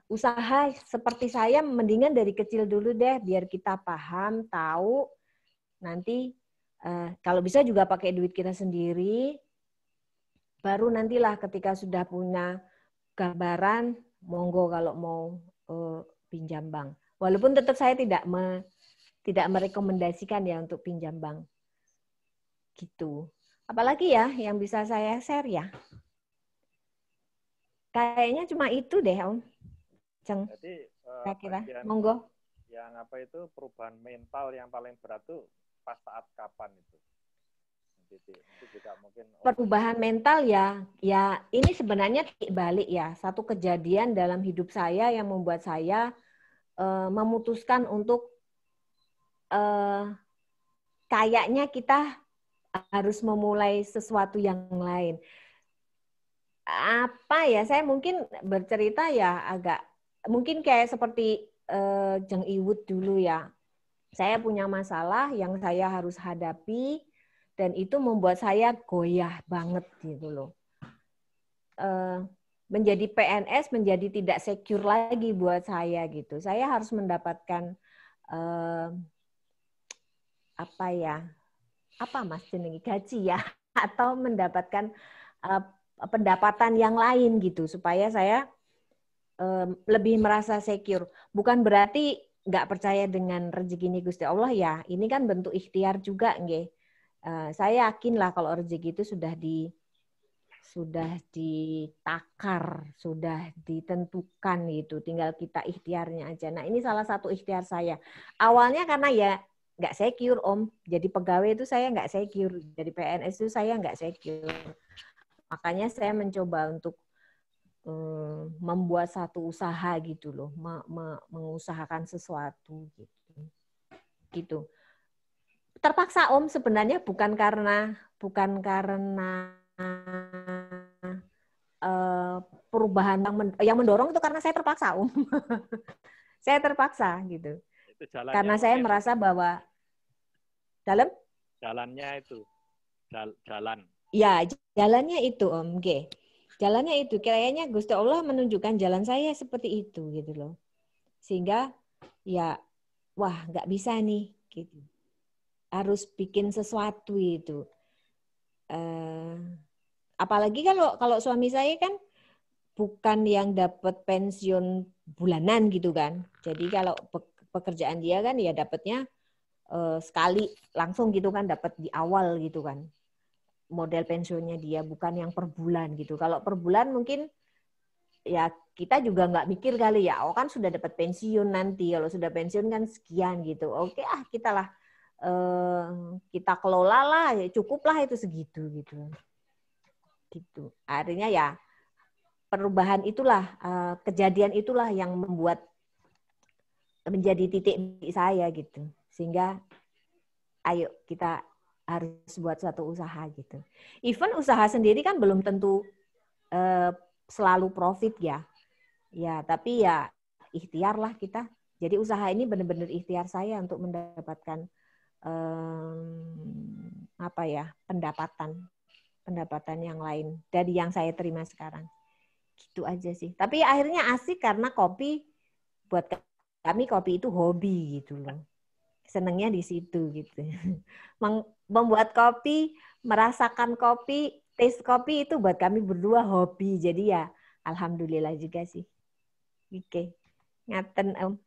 usaha seperti saya mendingan dari kecil dulu deh biar kita paham, tahu, nanti kalau bisa juga pakai duit kita sendiri, baru nantilah ketika sudah punya gambaran, monggo kalau mau pinjam bank. Walaupun tetap saya tidak merekomendasikan ya untuk pinjam bank. Gitu. Apalagi ya yang bisa saya share ya. Kayaknya cuma itu deh, Om. Ceng. Jadi, kira-kira, monggo. Yang apa itu perubahan mental yang paling berat tuh pas saat kapan itu? Itu juga mungkin perubahan mental ya ini sebenarnya balik ya. Satu kejadian dalam hidup saya yang membuat saya memutuskan untuk kayaknya kita harus memulai sesuatu yang lain. Apa ya, saya mungkin bercerita ya agak mungkin kayak seperti Jeng Iwut dulu ya. Saya punya masalah yang saya harus hadapi dan itu membuat saya goyah banget gitu loh. Menjadi PNS menjadi tidak secure lagi buat saya gitu. Saya harus mendapatkan apa Mas jenengi gaji ya atau mendapatkan pendapatan yang lain gitu supaya saya lebih merasa secure. Bukan berarti nggak percaya dengan rezeki Gusti Allah ya. Ini kan bentuk ikhtiar juga nggih. Saya yakin lah kalau rezeki itu sudah ditakar, sudah ditentukan gitu. Tinggal kita ikhtiarnya aja. Nah, ini salah satu ikhtiar saya. Awalnya karena ya nggak secure, Om. Jadi pegawai itu saya nggak secure. Jadi PNS itu saya nggak secure. Makanya saya mencoba untuk membuat satu usaha gitu loh, mengusahakan sesuatu gitu. Terpaksa Om sebenarnya bukan karena perubahan yang mendorong itu karena saya terpaksa Om. Saya terpaksa gitu. Karena saya merasa bahwa Dalam? Jalannya itu. Jalan. Ya, jalannya itu Om. Oke. Jalannya itu kayaknya Gusti Allah menunjukkan jalan saya seperti itu gitu loh. Sehingga ya wah nggak bisa nih gitu. Harus bikin sesuatu itu. Apalagi kalau suami saya kan bukan yang dapat pensiun bulanan gitu kan. Jadi kalau pekerjaan dia kan ya dapatnya sekali langsung gitu kan, dapat di awal gitu kan. Model pensiunnya dia bukan yang per bulan gitu. Kalau per bulan mungkin ya kita juga nggak mikir kali ya, oh kan sudah dapat pensiun nanti, kalau sudah pensiun kan sekian gitu. Oke kita lah kita kelola lah, ya cukuplah itu segitu gitu. Gitu. Artinya ya perubahan itulah, kejadian itulah yang membuat menjadi titik saya gitu. Sehingga ayo kita harus buat suatu usaha gitu. Even usaha sendiri kan belum tentu selalu profit ya. Ya, tapi ya ikhtiar lah kita. Jadi usaha ini benar-benar ikhtiar saya untuk mendapatkan pendapatan yang lain dari yang saya terima sekarang. Gitu aja sih. Tapi akhirnya asik karena kopi buat kami kopi itu hobi gitu loh. Senengnya di situ gitu. Membuat kopi, merasakan kopi, taste kopi itu buat kami berdua hobi. Jadi ya alhamdulillah juga sih. Oke. Ngaten Om.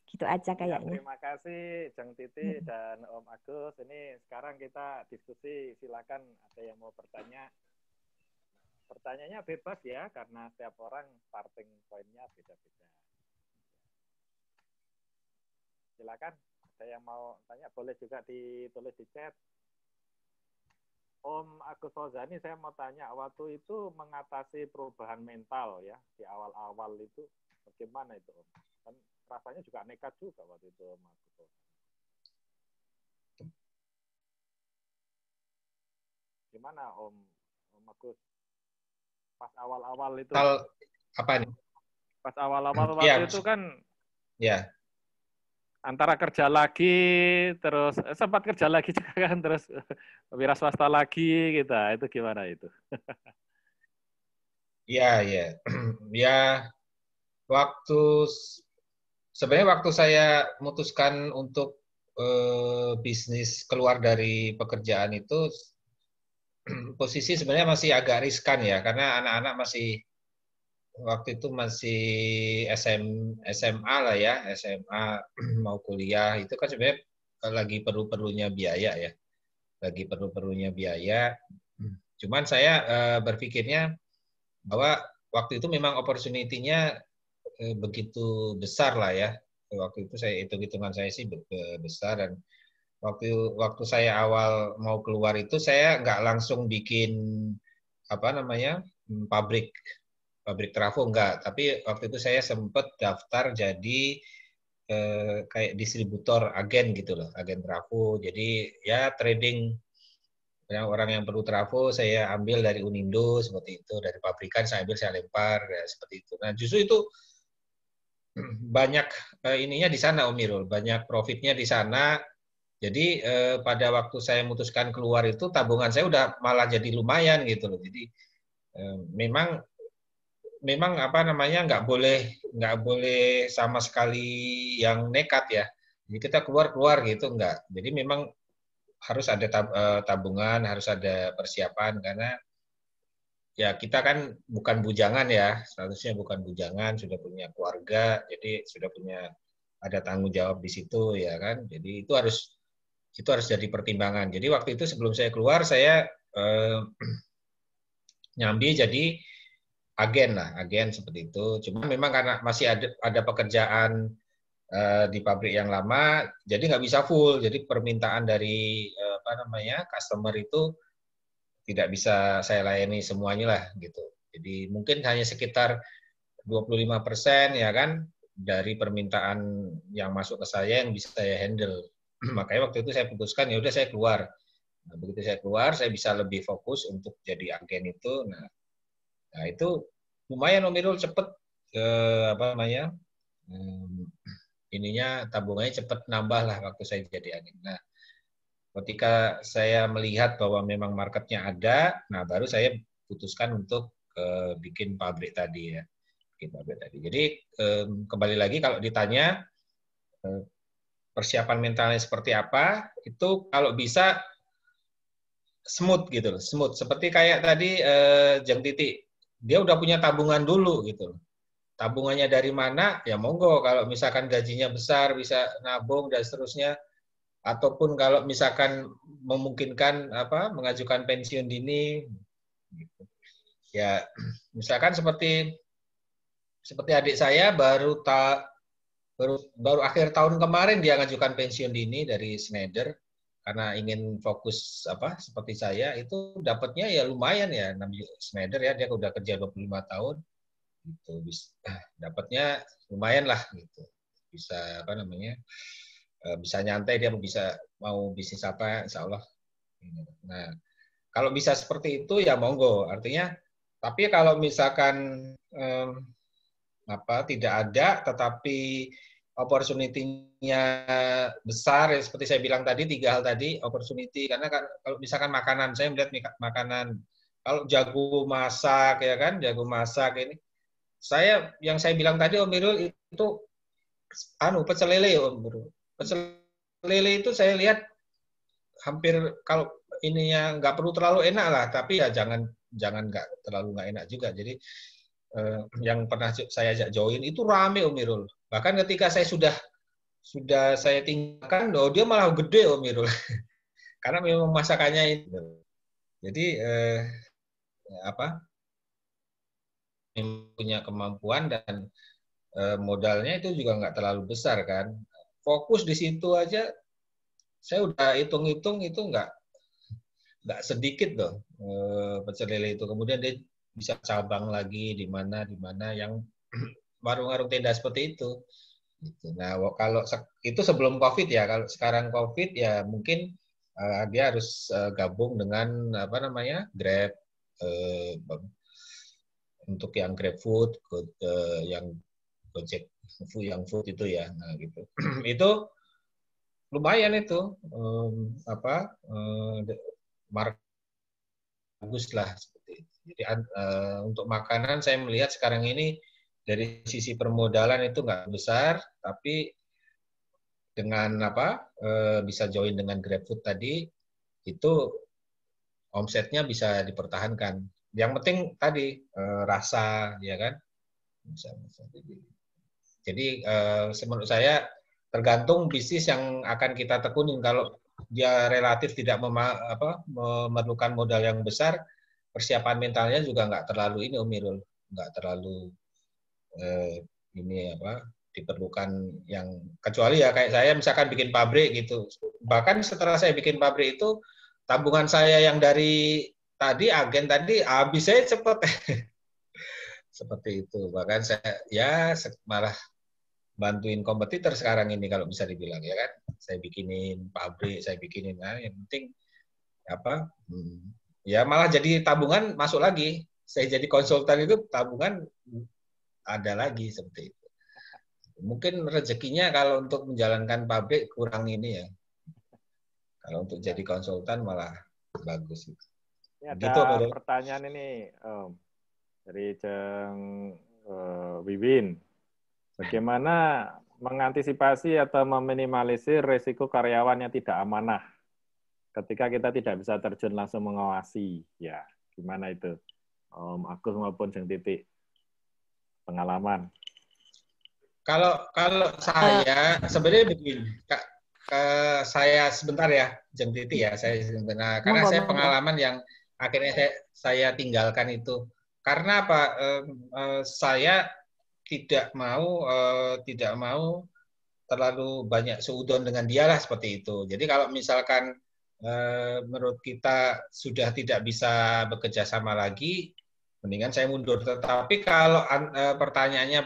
Gitu aja kayaknya. Terima kasih Jeng Titi dan Om Agus. Ini sekarang kita diskusi, silakan ada yang mau bertanya. Pertanyaannya bebas ya, karena setiap orang starting point-nya beda-beda. Silakan, ada yang mau tanya, boleh juga ditulis di chat. Om Agus Fauzani, saya mau tanya, waktu itu mengatasi perubahan mental ya, di awal-awal itu, bagaimana itu Om? Kan rasanya juga nekat juga waktu itu Om Agus Fauzani. Gimana Om Agus? Pas awal-awal itu. Apa nih? Pas awal-awal waktu itu kan. Ya. Antara kerja lagi, terus sempat kerja lagi juga kan, terus wira swasta lagi gitu. Itu gimana itu? Ya. Ya, sebenarnya waktu saya memutuskan untuk bisnis keluar dari pekerjaan itu, posisi sebenarnya masih agak riskan ya, karena anak-anak waktu itu masih SMA lah ya, SMA mau kuliah, itu kan sebenarnya lagi perlu-perlunya biaya ya, Cuman saya berpikirnya bahwa waktu itu memang opportunity-nya begitu besar lah ya. Waktu itu hitung-hitungan saya sih besar, dan waktu saya awal mau keluar itu saya nggak langsung bikin pabrik trafo, enggak, tapi waktu itu saya sempat daftar jadi kayak distributor, agen gitu loh, agen trafo. Jadi ya trading, orang yang perlu trafo saya ambil dari Unindo seperti itu, dari pabrikan saya ambil, saya lempar ya, seperti itu. Nah justru itu banyak ininya di sana Om Irul, banyak profitnya di sana. Jadi pada waktu saya memutuskan keluar itu tabungan saya udah malah jadi lumayan gitu loh. Jadi memang nggak boleh sama sekali yang nekat ya. Jadi kita keluar gitu enggak. Jadi memang harus ada tabungan, harus ada persiapan, karena ya kita kan bukan bujangan ya, statusnya bukan bujangan, sudah punya keluarga, jadi sudah ada tanggung jawab di situ ya kan. Jadi itu harus jadi pertimbangan. Jadi waktu itu sebelum saya keluar, saya nyambi jadi agen seperti itu. Cuma memang karena masih ada pekerjaan di pabrik yang lama, jadi nggak bisa full. Jadi permintaan dari customer itu tidak bisa saya layani semuanya lah gitu. Jadi mungkin hanya sekitar 25% ya kan dari permintaan yang masuk ke saya yang bisa saya handle. Makanya waktu itu saya putuskan ya udah saya keluar. Nah, begitu saya keluar, saya bisa lebih fokus untuk jadi agen itu. Nah itu lumayan Om Irul, cepet ininya tabungannya cepet nambah lah waktu saya jadi agen. Nah Ketika saya melihat bahwa memang marketnya ada, nah baru saya putuskan untuk bikin pabrik tadi ya. Bikin pabrik tadi. Jadi kembali lagi kalau ditanya persiapan mentalnya seperti apa, itu kalau bisa smooth gitu loh, smooth. Seperti kayak tadi Jeng Titi, dia udah punya tabungan dulu gitu loh. Tabungannya dari mana? Ya monggo, kalau misalkan gajinya besar bisa nabung dan seterusnya. Ataupun kalau misalkan memungkinkan mengajukan pensiun dini, gitu. Ya misalkan seperti adik saya baru akhir tahun kemarin dia ngajukan pensiun dini dari Schneider karena ingin fokus seperti saya, itu dapatnya ya lumayan ya, Schneider ya, dia udah kerja 25 tahun gitu, dapatnya lumayan lah gitu, bisa bisa nyantai, dia mau bisnis apa, insya Allah. Nah, kalau bisa seperti itu ya monggo. Artinya, tapi kalau misalkan tidak ada, tetapi opportunity-nya besar, ya, seperti saya bilang tadi, 3 hal tadi, opportunity, karena kalau misalkan makanan, saya melihat makanan, kalau jago masak ya kan, jago masak ini, yang saya bilang tadi Om Irul itu pecel lele Om Irul. Pecel lele itu saya lihat hampir, kalau ininya nggak perlu terlalu enak lah, tapi ya jangan nggak terlalu nggak enak juga. Jadi yang pernah saya ajak join itu rame Om Irul. Bahkan ketika saya sudah saya tinggalkan, dia malah gede Om Irul. Karena memang masakannya itu. Jadi punya kemampuan dan modalnya itu juga nggak terlalu besar kan. Fokus di situ aja, saya udah hitung-hitung itu nggak sedikit loh pecel lele itu. Kemudian dia bisa cabang lagi di mana yang warung-warung tenda seperti itu. Nah kalau itu sebelum COVID ya, kalau sekarang COVID ya mungkin dia harus gabung dengan Grab, untuk yang GrabFood, yang Gojek food itu ya, nah gitu. Itu lumayan itu bagus lah seperti itu. Jadi untuk makanan saya melihat sekarang ini dari sisi permodalan itu nggak besar, tapi dengan bisa join dengan GrabFood tadi, itu omsetnya bisa dipertahankan. Yang penting tadi rasa, ya kan. Jadi menurut saya tergantung bisnis yang akan kita tekunin. Kalau dia relatif tidak memerlukan modal yang besar, persiapan mentalnya juga nggak terlalu ini Om Irul, nggak terlalu diperlukan yang, kecuali ya kayak saya misalkan bikin pabrik gitu. Bahkan setelah saya bikin pabrik itu, tabungan saya yang dari agen tadi habis saya cepet. Seperti itu. Bahkan saya malah bantuin kompetitor sekarang ini kalau bisa dibilang ya kan. Saya bikinin pabrik, yang penting ya malah jadi tabungan masuk lagi. Saya jadi konsultan itu tabungan ada lagi seperti itu. Mungkin rezekinya kalau untuk menjalankan pabrik kurang ini ya. Kalau untuk jadi konsultan malah bagus. Ini ada pertanyaan ini dari Jeng Wiwin. Bagaimana mengantisipasi atau meminimalisir risiko karyawan yang tidak amanah ketika kita tidak bisa terjun langsung mengawasi? Ya, gimana itu? Om Agus maupun Jeng Titi, pengalaman. Kalau saya sebenarnya begini, saya sebentar ya, Jeng Titi ya, saya sebentar, karena saya pengalaman yang akhirnya saya tinggalkan itu. Karena apa? Saya tidak mau terlalu banyak seudon dengan dia lah seperti itu. Jadi kalau misalkan menurut kita sudah tidak bisa bekerja sama lagi, mendingan saya mundur. Tetapi kalau pertanyaannya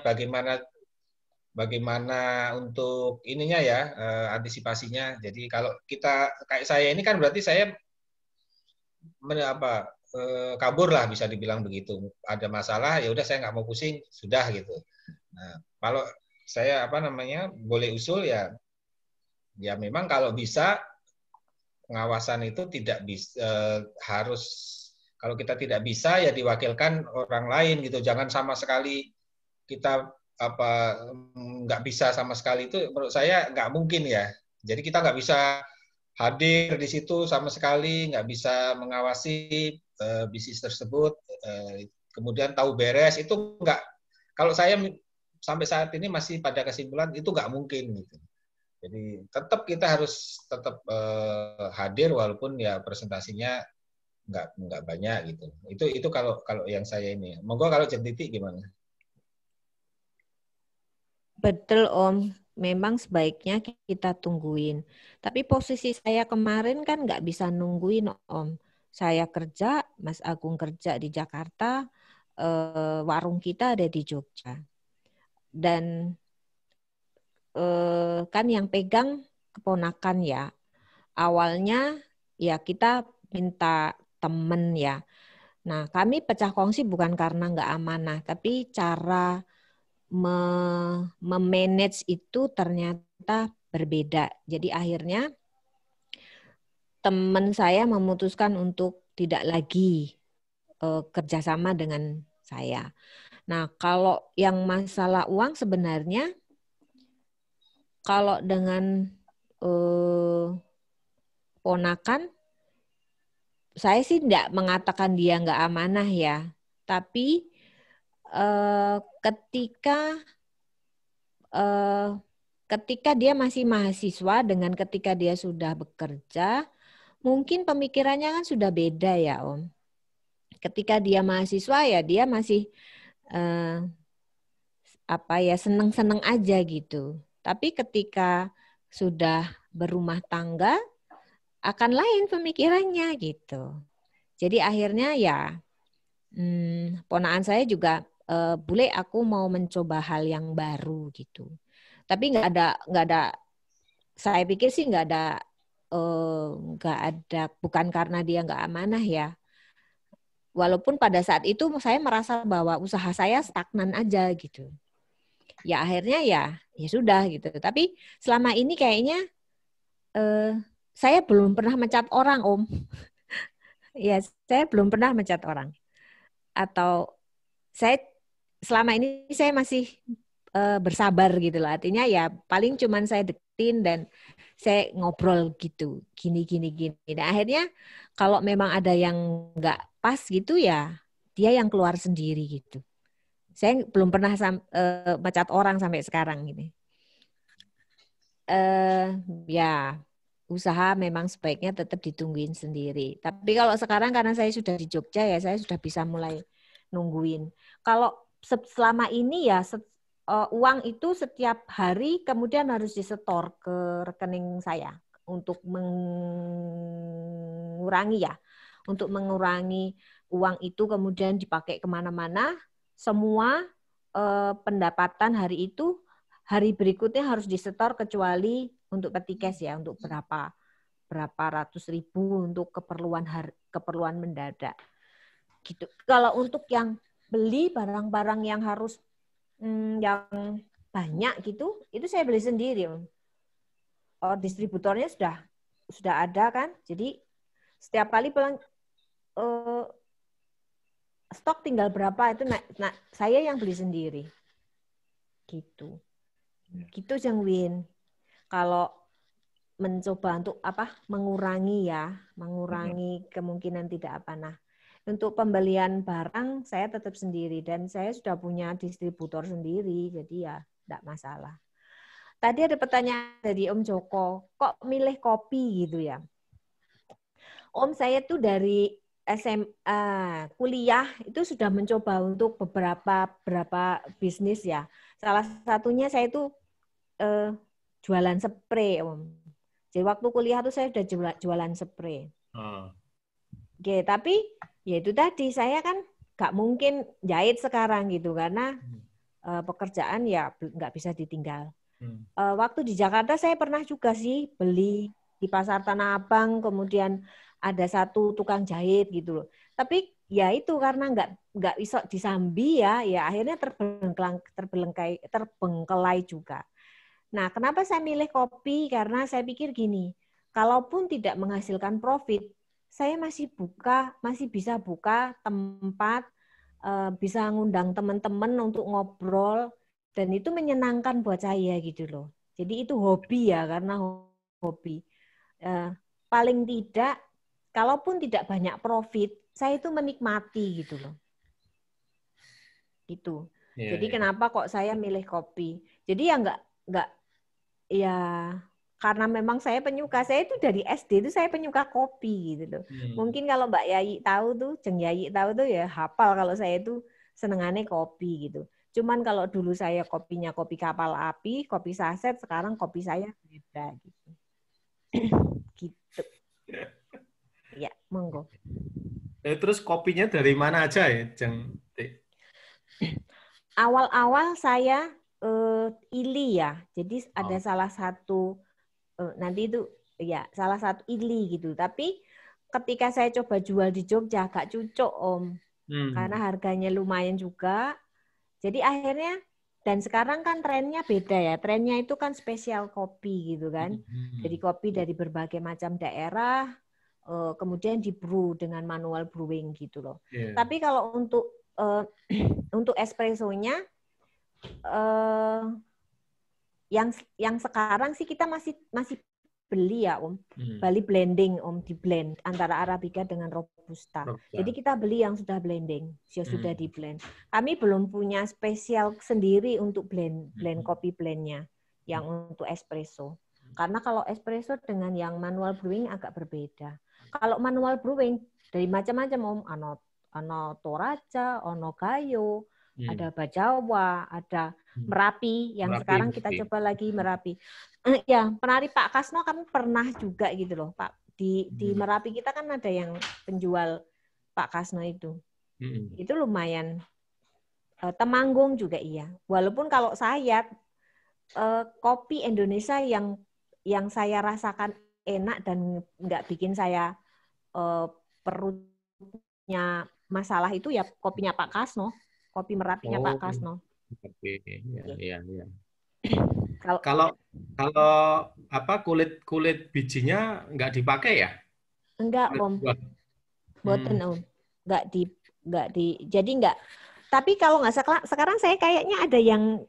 bagaimana untuk ininya ya, antisipasinya. Jadi kalau kita kayak saya ini kan berarti saya kabur lah, bisa dibilang begitu. Ada masalah ya udah saya nggak mau pusing, sudah gitu. Nah, kalau saya boleh usul ya memang kalau bisa pengawasan itu tidak bisa harus, kalau kita tidak bisa ya diwakilkan orang lain gitu. Jangan sama sekali kita nggak bisa sama sekali, itu menurut saya nggak mungkin ya. Jadi kita nggak bisa hadir di situ sama sekali, nggak bisa mengawasi bisnis tersebut, kemudian tahu beres, itu nggak. Kalau saya sampai saat ini masih pada kesimpulan itu nggak mungkin gitu. Jadi tetap kita harus tetap hadir walaupun ya presentasinya nggak banyak gitu. Itu kalau yang saya ini. Monggo kalau Jentiti gimana? Betul Om, memang sebaiknya kita tungguin. Tapi posisi saya kemarin kan nggak bisa nungguin Om. Saya kerja, Mas Agung kerja di Jakarta, warung kita ada di Jogja. Dan kan yang pegang keponakan ya. Awalnya ya kita minta temen ya. Nah kami pecah kongsi bukan karena nggak amanah, tapi cara memanage itu ternyata berbeda. Jadi akhirnya teman saya memutuskan untuk tidak lagi kerjasama dengan saya. Nah, kalau yang masalah uang sebenarnya kalau dengan ponakan, saya sih tidak mengatakan dia nggak amanah ya, tapi ketika dia masih mahasiswa dengan ketika dia sudah bekerja, mungkin pemikirannya kan sudah beda ya Om. Ketika dia mahasiswa ya dia masih seneng-seneng aja gitu. Tapi ketika sudah berumah tangga akan lain pemikirannya gitu. Jadi akhirnya ya ponakan saya juga boleh aku mau mencoba hal yang baru gitu. Tapi nggak ada. Saya pikir sih nggak ada, bukan karena dia nggak amanah ya. Walaupun pada saat itu saya merasa bahwa usaha saya stagnan aja gitu. Ya akhirnya ya sudah gitu. Tapi selama ini kayaknya saya belum pernah mencat orang Om. Ya saya belum pernah mencat orang. Atau saya selama ini saya masih bersabar gitu lah. Artinya ya paling cuman saya deketin dan saya ngobrol gitu. Gini. Dan akhirnya kalau memang ada yang nggak pas gitu ya dia yang keluar sendiri gitu. Saya belum pernah mencat orang sampai sekarang gitu. Ya usaha memang sebaiknya tetap ditungguin sendiri. Tapi kalau sekarang karena saya sudah di Jogja ya saya sudah bisa mulai nungguin. Kalau selama ini ya uang itu setiap hari kemudian harus disetor ke rekening saya untuk mengurangi uang itu kemudian dipakai kemana-mana. Semua pendapatan hari itu hari berikutnya harus disetor kecuali untuk peti cash ya, untuk berapa ratus ribu untuk keperluan mendadak. Gitu. Kalau untuk yang beli barang-barang yang harus yang banyak gitu, itu saya beli sendiri. Distributornya sudah ada kan, jadi setiap kali stok tinggal berapa itu saya yang beli sendiri. Gitu. Gitu Jang Win. Kalau mencoba untuk mengurangi kemungkinan tidak amanah. Untuk pembelian barang saya tetap sendiri dan saya sudah punya distributor sendiri, jadi ya tidak masalah. Tadi ada pertanyaan dari Om Joko, kok milih kopi gitu ya? Om, saya tuh dari SMA kuliah itu sudah mencoba untuk beberapa bisnis ya. Salah satunya saya itu jualan spray Om. Jadi waktu kuliah tuh saya sudah jualan spray. Oke, tapi ya itu tadi saya kan nggak mungkin jahit sekarang gitu karena pekerjaan ya nggak bisa ditinggal. Waktu di Jakarta saya pernah juga sih beli di pasar Tanah Abang, kemudian ada satu tukang jahit gitu loh. Tapi ya itu karena nggak bisa disambi ya akhirnya terbengkelai juga. Nah, kenapa saya milih kopi? Karena saya pikir gini, kalaupun tidak menghasilkan profit, saya masih bisa buka tempat, bisa ngundang teman-teman untuk ngobrol, dan itu menyenangkan buat saya gitu loh. Jadi itu hobi ya, karena hobi. Paling tidak, kalaupun tidak banyak profit, saya itu menikmati gitu loh. Gitu. Jadi kenapa kok saya milih kopi? Jadi ya nggak ya karena memang saya penyuka. Saya itu dari SD itu saya penyuka kopi gitu loh. Mungkin kalau Mbak Yayi tahu tuh, Jeng Yayi tahu tuh ya hafal kalau saya itu senengannya kopi gitu. Cuman kalau dulu saya kopinya kopi kapal api, kopi saset, sekarang kopi saya beda gitu. Gitu. Ya, monggo. Terus kopinya dari mana aja ya, Jeng? Awal-awal saya Ili ya. Jadi ada salah satu nanti itu ya salah satu Ili gitu. Tapi ketika saya coba jual di Jogja agak cucuk Om. Karena harganya lumayan juga. Jadi akhirnya dan sekarang kan trennya beda ya. Trennya itu kan spesial kopi gitu kan. Jadi kopi dari berbagai macam daerah kemudian di brew dengan manual brewing gitu loh. Tapi kalau untuk espressonya yang sekarang sih kita masih beli ya Om. Bali blending Om, di blend antara Arabica dengan Robusta. Jadi kita beli yang sudah blending, sudah di blend. Kami belum punya spesial sendiri untuk blend kopi blendnya yang untuk espresso. Karena kalau espresso dengan yang manual brewing agak berbeda. Kalau manual brewing dari macam-macam Om, ono Toraja, ono Gayo, ada Bajawa, ada Merapi, yang sekarang kita coba lagi Merapi. Ya, penari Pak Kasno kami pernah juga gitu loh, Pak. Di Merapi kita kan ada yang penjual Pak Kasno itu. Itu lumayan. Temanggung juga iya. Walaupun kalau saya kopi Indonesia yang saya rasakan enak dan nggak bikin saya perutnya masalah itu ya kopinya Pak Kasno, kopi Merapinya Pak Kasno. Iya. Kalau apa kulit bijinya nggak dipakai ya? Enggak Om, boten Om, nggak di jadi nggak. Tapi kalau nggak sekarang saya kayaknya ada yang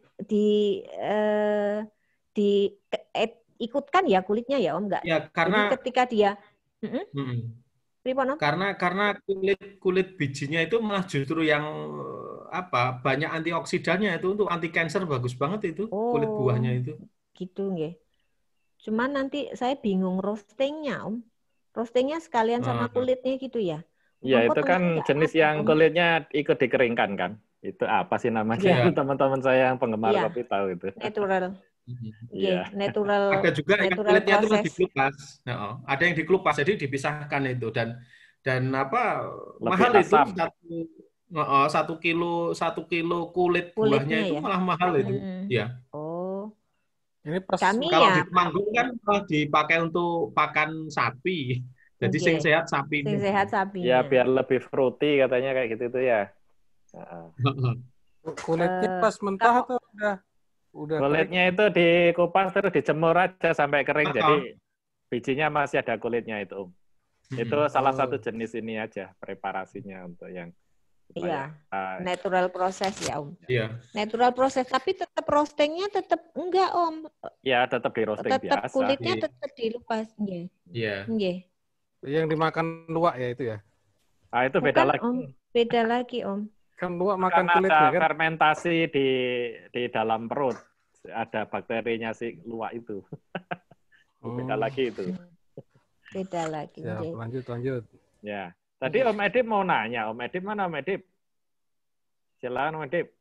ikutkan ya kulitnya ya Om, nggak? Ya karena jadi ketika dia karena kulit bijinya itu malah justru yang apa banyak antioksidannya itu untuk anti kanker bagus banget itu kulit buahnya itu. Gitu nggih. Cuman nanti saya bingung roastingnya Om. Roastingnya sekalian sama kulitnya gitu ya. Ya itu kan jenis yang kulitnya ikut dikeringkan kan. Itu apa sih namanya? Teman-teman saya yang penggemar kopi tahu itu. Natural. Natural. Ada juga yang kulitnya itu dikelupas. Ada yang dikelupas, jadi dipisahkan itu dan apa mahal asam. Itu 1 kilo kulit buahnya itu malah mahal itu. Ya. Ini kalau di Temanggung kan dipakai untuk pakan sapi. Jadi sing sehat sapi. Sing sehat sapi. Ya biar lebih fruity katanya kayak gitu tuh ya. Kulitnya pas mentah atau udah kulitnya itu dikupas terus dijemur aja sampai kering. Jadi bijinya masih ada kulitnya itu. Itu salah satu jenis ini aja preparasinya untuk yang natural proses ya Om. Iya. Natural proses, tapi tetap roastingnya tetap enggak Om. Ya tetap di roasting biasa. Tetap kulitnya tetap dilupas. Iya. Yang dimakan luwak ya itu ya. Ah itu beda lagi. Om. Beda lagi Om. Kan luwak makan kulitnya kan. Fermentasi di dalam perut. Ada bakterinya si luwak itu. Beda lagi itu. Beda lagi. Ya, lanjut. Ya. Tadi Om Edip mau nanya. Om Edip mana Om Edip? Silakan Om Edip.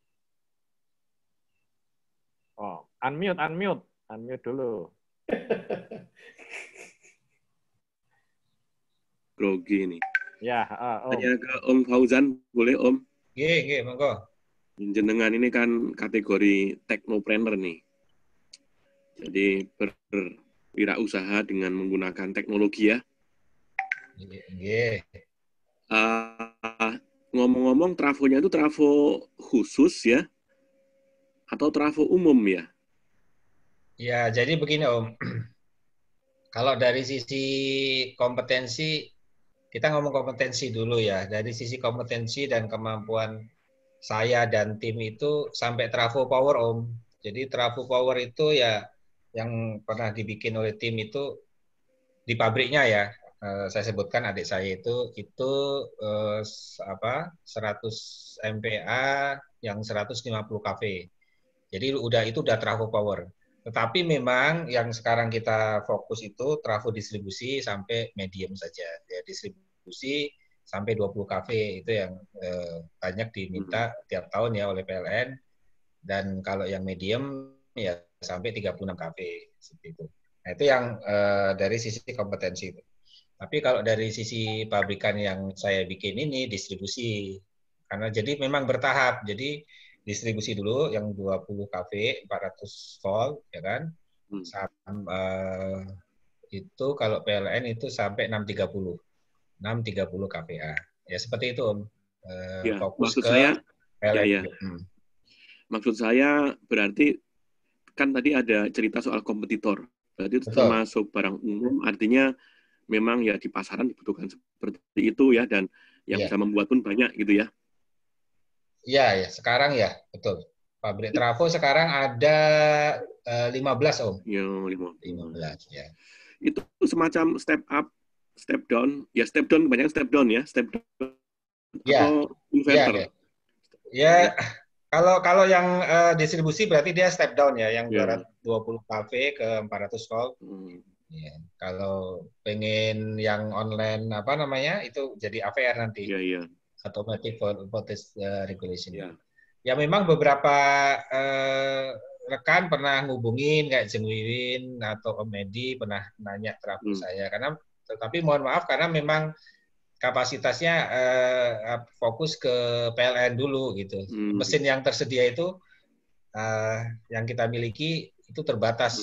Oh, unmute dulu. Grogi nih. Ya, Om. Tanya ke Om Fauzan, boleh Om? Nggih, monggo. Jenengan ini kan kategori teknopreneur nih. Jadi berwirausaha dengan menggunakan teknologi ya. Nggih. Ngomong-ngomong trafonya itu trafo khusus ya? Atau trafo umum ya? Ya, jadi begini Om. Kalau dari sisi kompetensi, kita ngomong kompetensi dulu ya. Dari sisi kompetensi dan kemampuan saya dan tim itu sampai trafo power Om. Jadi trafo power itu ya yang pernah dibikin oleh tim itu di pabriknya ya. Saya sebutkan adik saya itu 100 MPa yang 150 kV. Jadi itu udah trafo power. Tetapi memang yang sekarang kita fokus itu trafo distribusi sampai medium saja. Ya, distribusi sampai 20 kV itu yang banyak diminta tiap tahun ya oleh PLN. Dan kalau yang medium ya sampai 36 kV seperti itu. Nah, itu yang dari sisi kompetensi itu. Tapi kalau dari sisi pabrikan yang saya bikin ini distribusi. Karena jadi memang bertahap. Jadi distribusi dulu yang 20 kV 400 volt ya kan. Itu kalau PLN itu sampai 630 kVA. Ya seperti itu Om. Ya, Fokus maksud ke saya PLN. ya. Maksud saya berarti kan tadi ada cerita soal kompetitor. Berarti itu termasuk barang umum, artinya memang ya di pasaran dibutuhkan seperti itu ya, dan yang bisa membuat pun banyak gitu ya. Iya, ya, sekarang ya, betul. Pabrik trafo sekarang ada 15 Om. Ya, 15 ya. Itu semacam step up, step down. Ya step down, banyak step down ya, step down ya, atau inverter. Ya. Kalau yang distribusi berarti dia step down ya, yang 220 kV ke 400 volt. Ya. Kalau pengen yang online apa namanya itu jadi AVR nanti. Iya. Automatic voltage regulation. Ya memang beberapa rekan pernah ngubungin kayak Jeng Wiwin atau Om Edi pernah nanya trafo saya tetapi mohon maaf karena memang kapasitasnya fokus ke PLN dulu gitu. Mesin yang tersedia itu yang kita miliki itu terbatas,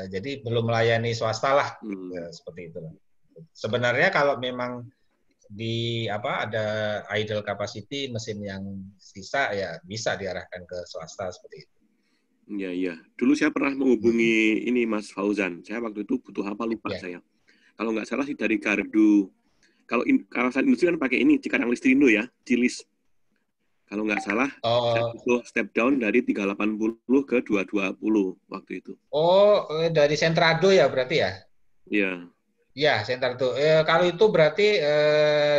jadi belum melayani swasta lah, seperti itu. Sebenarnya kalau memang ada idle capacity mesin yang sisa ya bisa diarahkan ke swasta seperti itu. Iya. Dulu saya pernah menghubungi ini Mas Fauzan. Saya waktu itu butuh apa lupa saya. Kalau nggak salah sih dari Gardu. Kalau kawasan industri kan pakai ini Cikarang Listrindo ya, Cilis. Kalau nggak salah, saya butuh step down dari 380 ke 220 waktu itu. Oh, dari Sentrado ya berarti ya? Iya. Ya, Sentrado. Kalau itu berarti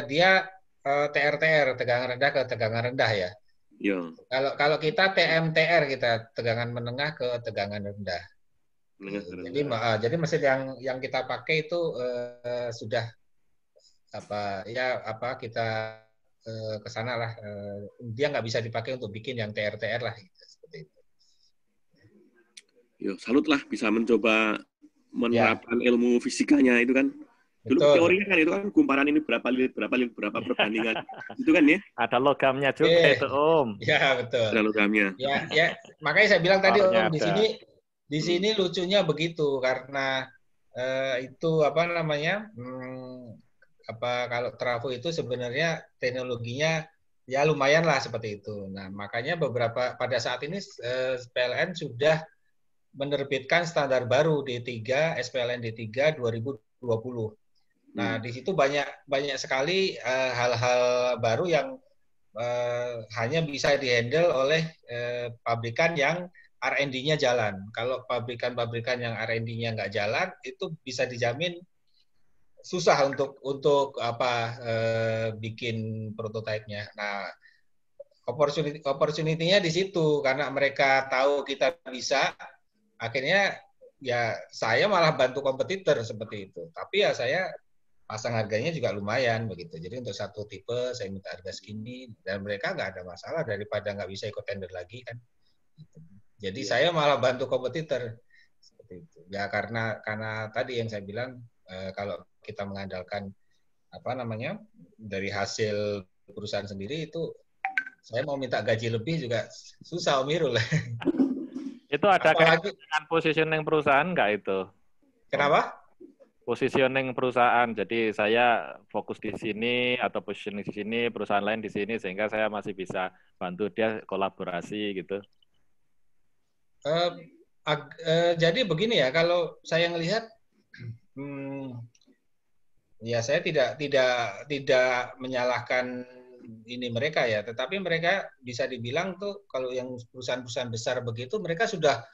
dia TR-TR, tegangan rendah ke tegangan rendah ya? Iya. Kalau kita TMTR, kita tegangan menengah ke tegangan rendah. Jadi mesin yang kita pakai itu sudah kita ke sana lah. Dia nggak bisa dipakai untuk bikin yang TR-TR lah, seperti itu. Yo, salut lah bisa mencoba menerapkan ilmu fisikanya itu kan. Dulu teorinya kan itu kan kumparan ini berapa perbandingan. Itu kan ya? Ada logamnya juga itu Om. Ya, betul. Ada logamnya. Ya, makanya saya bilang tadi Om di sini lucunya begitu karena itu apa namanya? Kalau trafo itu sebenarnya teknologinya ya lumayan lah seperti itu. Nah, makanya pada saat ini PLN sudah menerbitkan standar baru D3 SPLN D3 2020. Nah, di situ banyak sekali hal-hal baru yang hanya bisa dihandle oleh pabrikan yang R&D-nya jalan. Kalau pabrikan-pabrikan yang R&D-nya nggak jalan, itu bisa dijamin susah untuk bikin prototipe-nya. Nah, opportunity-nya di situ karena mereka tahu kita bisa, akhirnya ya saya malah bantu kompetitor seperti itu. Tapi ya saya pasang harganya juga lumayan begitu. Jadi untuk satu tipe saya minta harga segini dan mereka nggak ada masalah daripada nggak bisa ikut tender lagi kan. Jadi saya malah bantu kompetitor seperti itu. Ya karena tadi yang saya bilang kalau kita mengandalkan dari hasil perusahaan sendiri itu saya mau minta gaji lebih juga susah Om Irul. Itu ada kaitan dengan positioning perusahaan nggak itu? Kenapa? Positioning perusahaan. Jadi saya fokus di sini atau positioning di sini, perusahaan lain di sini sehingga saya masih bisa bantu dia kolaborasi gitu. Jadi begini ya, kalau saya ngelihat Ya, saya tidak menyalahkan ini mereka ya, tetapi mereka bisa dibilang tuh kalau yang perusahaan-perusahaan besar begitu, mereka sudah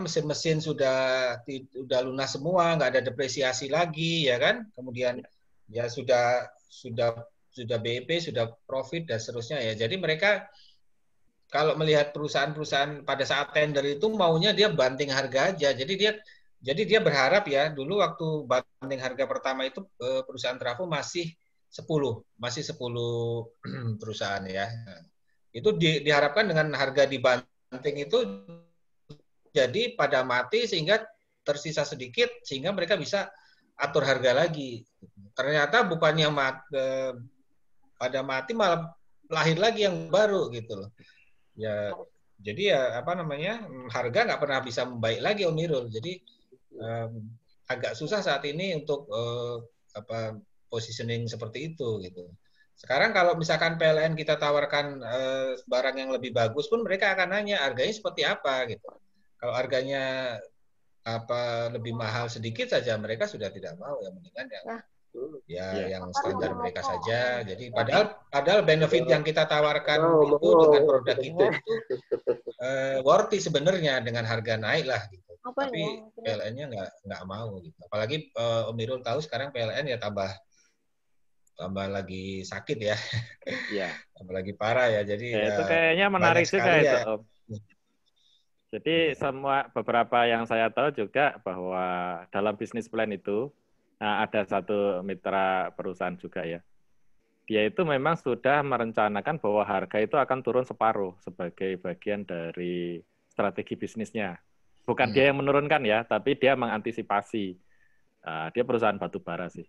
mesin-mesin sudah lunas semua, nggak ada depresiasi lagi ya kan, kemudian ya sudah BEP, sudah profit dan seterusnya ya. Jadi mereka kalau melihat perusahaan-perusahaan pada saat tender itu maunya dia banting harga aja. Jadi dia berharap ya, dulu waktu banting harga pertama itu perusahaan trafo masih 10 perusahaan ya. Itu diharapkan dengan harga dibanting itu jadi pada mati sehingga tersisa sedikit sehingga mereka bisa atur harga lagi. Ternyata bukannya pada mati malah lahir lagi yang baru gitu loh. Ya, jadi ya harga nggak pernah bisa membaik lagi Om Irul. Jadi agak susah saat ini untuk positioning seperti itu gitu. Sekarang kalau misalkan PLN kita tawarkan barang yang lebih bagus pun mereka akan nanya harganya seperti apa gitu. Kalau harganya lebih mahal sedikit saja mereka sudah tidak mau, yang mendingan yang standar mereka saja. Jadi padahal benefit yang kita tawarkan itu dengan produk itu worthy sebenarnya dengan harga naik lah gitu. Tapi PLN-nya nggak mau gitu. Apalagi Om Irul tahu sekarang PLN ya tambah lagi sakit ya. Iya. Tambah lagi parah ya. Jadi itu kayaknya menarik juga itu, ya. Om. Jadi beberapa yang saya tahu juga bahwa dalam bisnis plan itu ada satu mitra perusahaan juga ya. Dia itu memang sudah merencanakan bahwa harga itu akan turun separuh sebagai bagian dari strategi bisnisnya. Bukan dia yang menurunkan ya, tapi dia mengantisipasi. Dia perusahaan batu bara sih.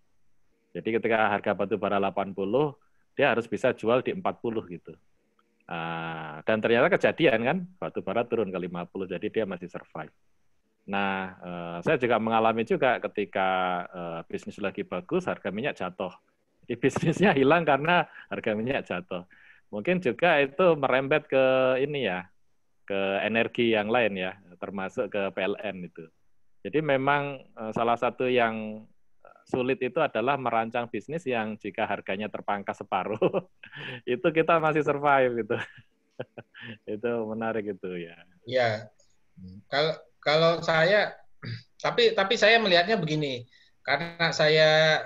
Jadi ketika harga batu bara 80, dia harus bisa jual di 40 gitu. Dan ternyata kejadian kan, batu bara turun ke 50, jadi dia masih survive. Nah, saya juga mengalami juga ketika bisnis lagi bagus, harga minyak jatuh. Jadi bisnisnya hilang karena harga minyak jatuh. Mungkin juga itu merembet ke ini ya, ke energi yang lain ya, termasuk ke PLN itu. Jadi memang salah satu yang sulit itu adalah merancang bisnis yang jika harganya terpangkas separuh, itu kita masih survive gitu. Itu menarik itu ya. Ya, kalau saya, tapi saya melihatnya begini, karena saya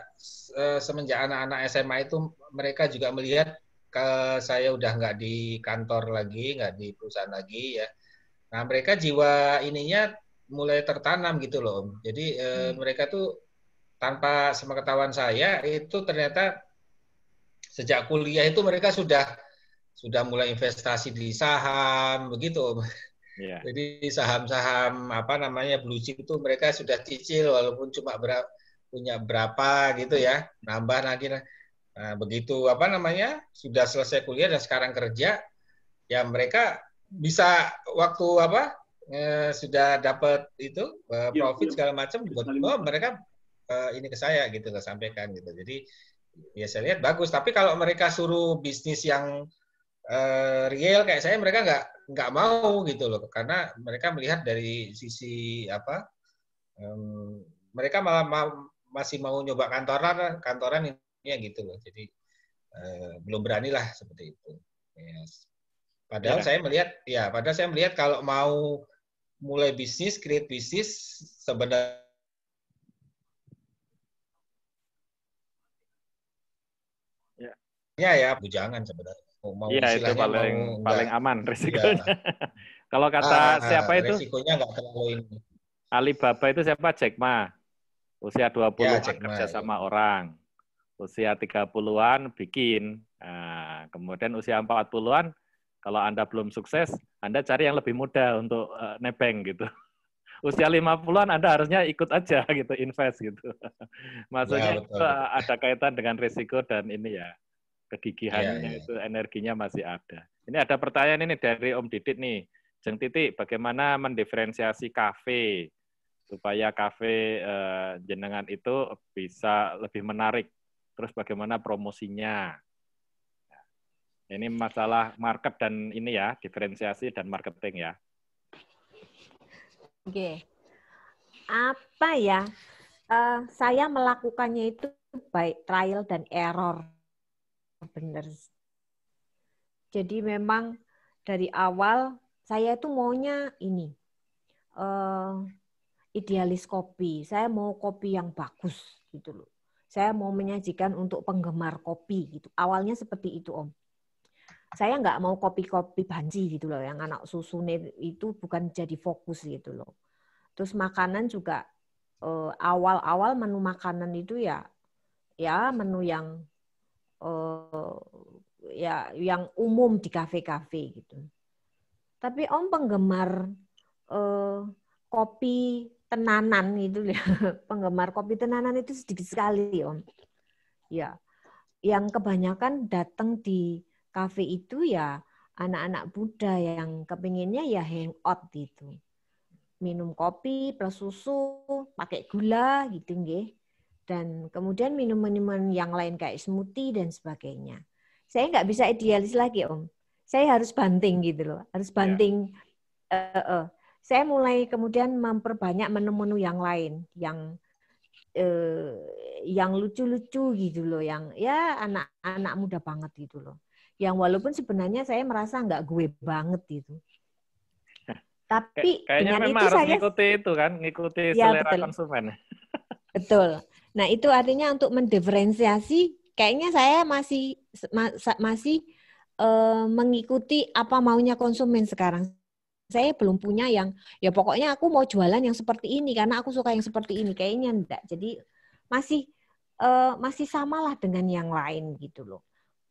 semenjak anak-anak SMA itu mereka juga melihat saya udah nggak di kantor lagi, nggak di perusahaan lagi ya. Nah mereka jiwa ininya mulai tertanam gitu loh. Jadi mereka tuh tanpa sepengetahuan saya itu ternyata sejak kuliah itu mereka sudah mulai investasi di saham begitu. Yeah. Jadi saham-saham blue chip itu mereka sudah cicil walaupun cuma punya berapa gitu ya, nambah lagi. Nah, begitu sudah selesai kuliah dan sekarang kerja, ya mereka bisa waktu sudah dapat itu profit segala macam, mereka ini ke saya gitu loh, sampaikan gitu. Jadi ya saya lihat bagus, tapi kalau mereka suruh bisnis yang real kayak saya, mereka nggak mau gitu loh, karena mereka melihat dari sisi mereka malah masih mau nyoba kantoran ya gitu loh. Jadi belum berani lah seperti itu. Yes. Padahal saya melihat kalau mau mulai bisnis, create bisnis sebenarnya ya bujangan sebenarnya. Iya, itu paling aman risikonya. Ya. Kalau kata siapa itu? Risikonya nggak terlalu ini. Alibaba itu siapa? Jack Ma. Usia 20-an kerja sama orang. Usia 30-an bikin. Nah, kemudian usia 40-an, kalau Anda belum sukses, Anda cari yang lebih muda untuk nebeng gitu. Usia 50-an Anda harusnya ikut aja gitu, invest gitu. Maksudnya ya, betul. Itu ada kaitan dengan risiko dan ini ya. Kegigihannya itu energinya masih ada. Ini ada pertanyaan ini dari Om Didit nih. Jeng Titik, bagaimana mendiferensiasi kafe supaya kafe jenengan itu bisa lebih menarik? Terus bagaimana promosinya? Ini masalah market dan ini ya, diferensiasi dan marketing ya. Oke. apa ya? Saya melakukannya itu by trial dan error. Benar. Jadi memang dari awal saya itu maunya ini idealis kopi. Saya mau kopi yang bagus gitu loh. Saya mau menyajikan untuk penggemar kopi gitu. Awalnya seperti itu, Om. Saya nggak mau kopi-kopi banci gitu loh, yang anak susune itu bukan jadi fokus gitu loh. Terus makanan juga awal-awal menu makanan itu ya menu yang ya yang umum di kafe-kafe gitu. Tapi Om penggemar kopi tenanan itu ya, penggemar kopi tenanan itu sedikit sekali Om. Ya, yang kebanyakan datang di kafe itu ya anak-anak muda yang kepinginnya ya hangout gitu. Minum kopi plus susu, pakai gula gitu nggih. Dan kemudian minum-minuman yang lain kayak smoothie dan sebagainya. Saya nggak bisa idealis lagi, Om. Saya harus banting gitu loh. Harus banting. Saya mulai kemudian memperbanyak menu-menu yang lain, yang lucu-lucu gitu loh, yang ya anak-anak muda banget gitu loh. Yang walaupun sebenarnya saya merasa nggak gue banget gitu. Tapi kayaknya dengan memang itu harus saya ngikuti itu kan, ngikuti ya, selera betul. konsumen. Betul. Nah, itu artinya untuk mendiferensiasi, kayaknya saya masih mengikuti apa maunya konsumen sekarang. Saya belum punya yang, ya pokoknya aku mau jualan yang seperti ini, karena aku suka yang seperti ini. Kayaknya enggak. Jadi masih samalah dengan yang lain gitu loh.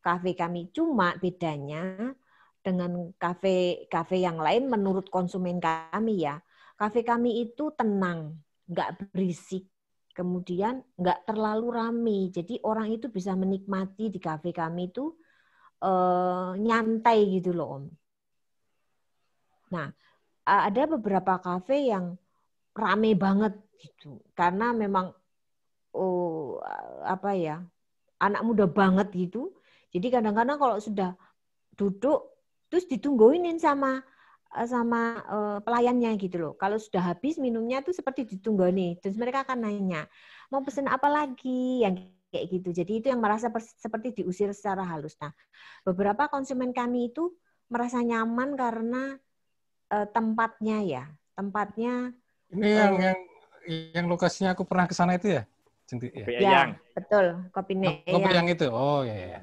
Kafe kami cuma bedanya dengan kafe yang lain menurut konsumen kami ya. Kafe kami itu tenang, nggak berisik. Kemudian nggak terlalu ramai, jadi orang itu bisa menikmati di kafe kami itu nyantai gitu loh Om. Nah, ada beberapa kafe yang rame banget gitu, karena memang anak muda banget gitu. Jadi kadang-kadang kalau sudah duduk terus ditungguin sama pelayannya gitu loh. Kalau sudah habis minumnya tuh seperti ditunggu nih. Terus mereka akan nanya, mau pesen apa lagi? Yang kayak gitu. Jadi itu yang merasa seperti diusir secara halus. Nah, beberapa konsumen kami itu merasa nyaman karena tempatnya ya. Tempatnya Ini yang lokasinya aku pernah ke sana itu ya? Kopi ya, Eyang. betul. Kopi Kopi Eyang. yang itu. Oh ya.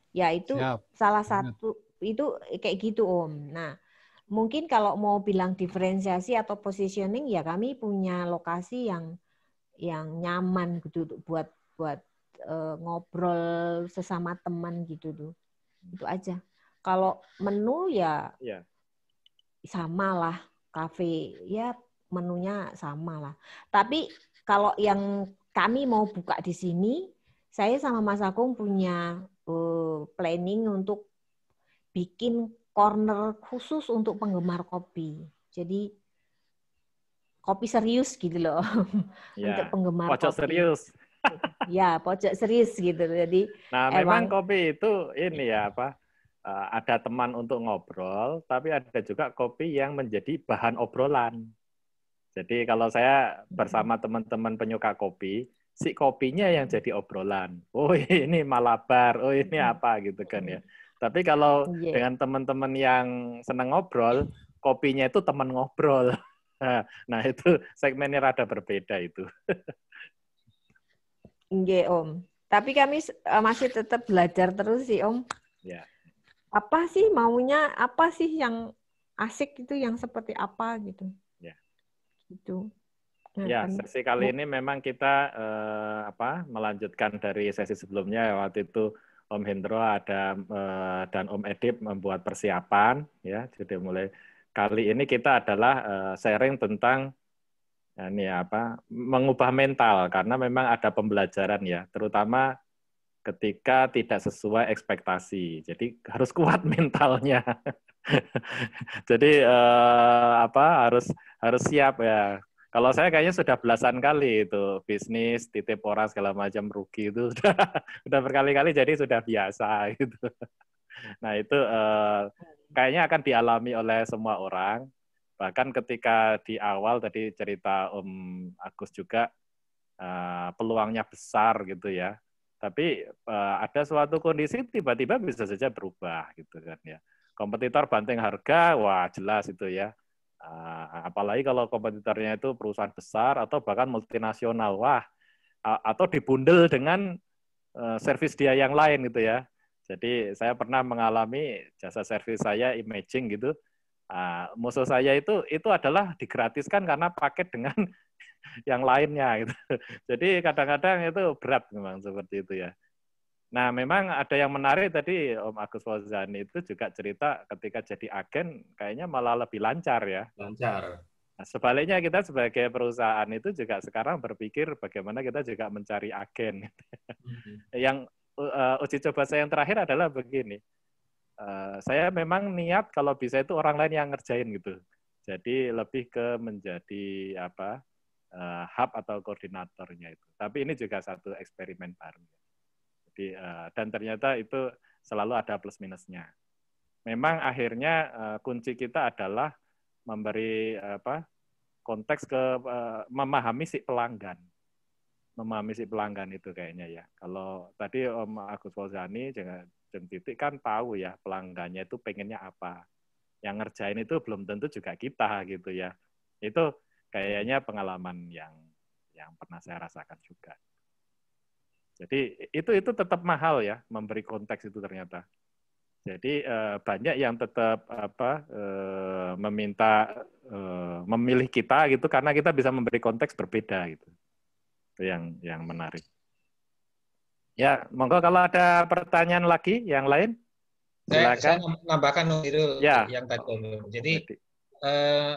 Ya itu Siap. salah satu itu kayak gitu Om. Nah, mungkin kalau mau bilang diferensiasi atau positioning ya kami punya lokasi yang nyaman gitu buat ngobrol sesama teman gitu tuh. Itu aja. Kalau menu ya sama lah, kafe ya menunya sama lah. Tapi kalau yang kami mau buka di sini, saya sama Mas Agung punya planning untuk bikin corner khusus untuk penggemar kopi. Jadi kopi serius gitu loh. Untuk penggemar pojok kopi. Serius. Ya, pojok serius gitu. Jadi memang kopi itu ini ya ada teman untuk ngobrol, tapi ada juga kopi yang menjadi bahan obrolan. Jadi kalau saya bersama teman-teman penyuka kopi, si kopinya yang jadi obrolan. Oh ini Malabar, oh ini apa gitu kan ya. Tapi kalau dengan teman-teman yang senang ngobrol, kopinya itu teman ngobrol. Nah itu segmennya rada berbeda itu. Nggih Om. Tapi kami masih tetap belajar terus sih Om. Ya. Apa sih maunya, apa sih yang asik itu, yang seperti apa gitu. Ya. Gitu. Ya, sesi kali ini memang kita melanjutkan dari sesi sebelumnya. Waktu itu Om Hendro ada dan Om Edip membuat persiapan, ya. Jadi mulai kali ini kita adalah sharing tentang mengubah mental, karena memang ada pembelajaran ya, terutama ketika tidak sesuai ekspektasi. Jadi harus kuat mentalnya. Jadi harus siap ya. Kalau saya kayaknya sudah belasan kali itu bisnis titip orang segala macam rugi itu sudah berkali-kali, jadi sudah biasa gitu. Nah itu kayaknya akan dialami oleh semua orang. Bahkan ketika di awal tadi cerita Om Agus juga peluangnya besar gitu ya. Tapi ada suatu kondisi tiba-tiba bisa saja berubah gitu kan ya. Kompetitor banting harga, wah jelas itu ya. Apalagi kalau kompetitornya itu perusahaan besar atau bahkan multinasional, wah, atau dibundel dengan servis dia yang lain gitu ya. Jadi saya pernah mengalami jasa servis saya imaging gitu. Musuh saya itu adalah digratiskan karena paket dengan yang lainnya gitu. Jadi kadang-kadang itu berat memang seperti itu ya. Nah, memang ada yang menarik tadi Om Agus Fauzani itu juga cerita ketika jadi agen kayaknya malah lebih lancar ya. Lancar. Nah, sebaliknya kita sebagai perusahaan itu juga sekarang berpikir bagaimana kita juga mencari agen. Yang uji coba saya yang terakhir adalah begini. Saya memang niat kalau bisa itu orang lain yang ngerjain gitu. Jadi lebih ke menjadi hub atau koordinatornya itu. Tapi ini juga satu eksperimen baru. Jadi, dan ternyata itu selalu ada plus minusnya. Memang akhirnya kunci kita adalah memberi konteks ke memahami si pelanggan. Memahami si pelanggan itu kayaknya ya. Kalau tadi Om Agus Fauzani Jeng Titik kan tahu ya pelanggannya itu pengennya apa. Yang ngerjain itu belum tentu juga kita gitu ya. Itu kayaknya pengalaman yang pernah saya rasakan juga. Jadi itu tetap mahal ya memberi konteks itu ternyata. Jadi banyak yang tetap meminta memilih kita gitu karena kita bisa memberi konteks berbeda gitu. Itu yang menarik. Ya, monggo kalau ada pertanyaan lagi yang lain, silakan. Saya nambahkan Irul ya. yang tadi. Jadi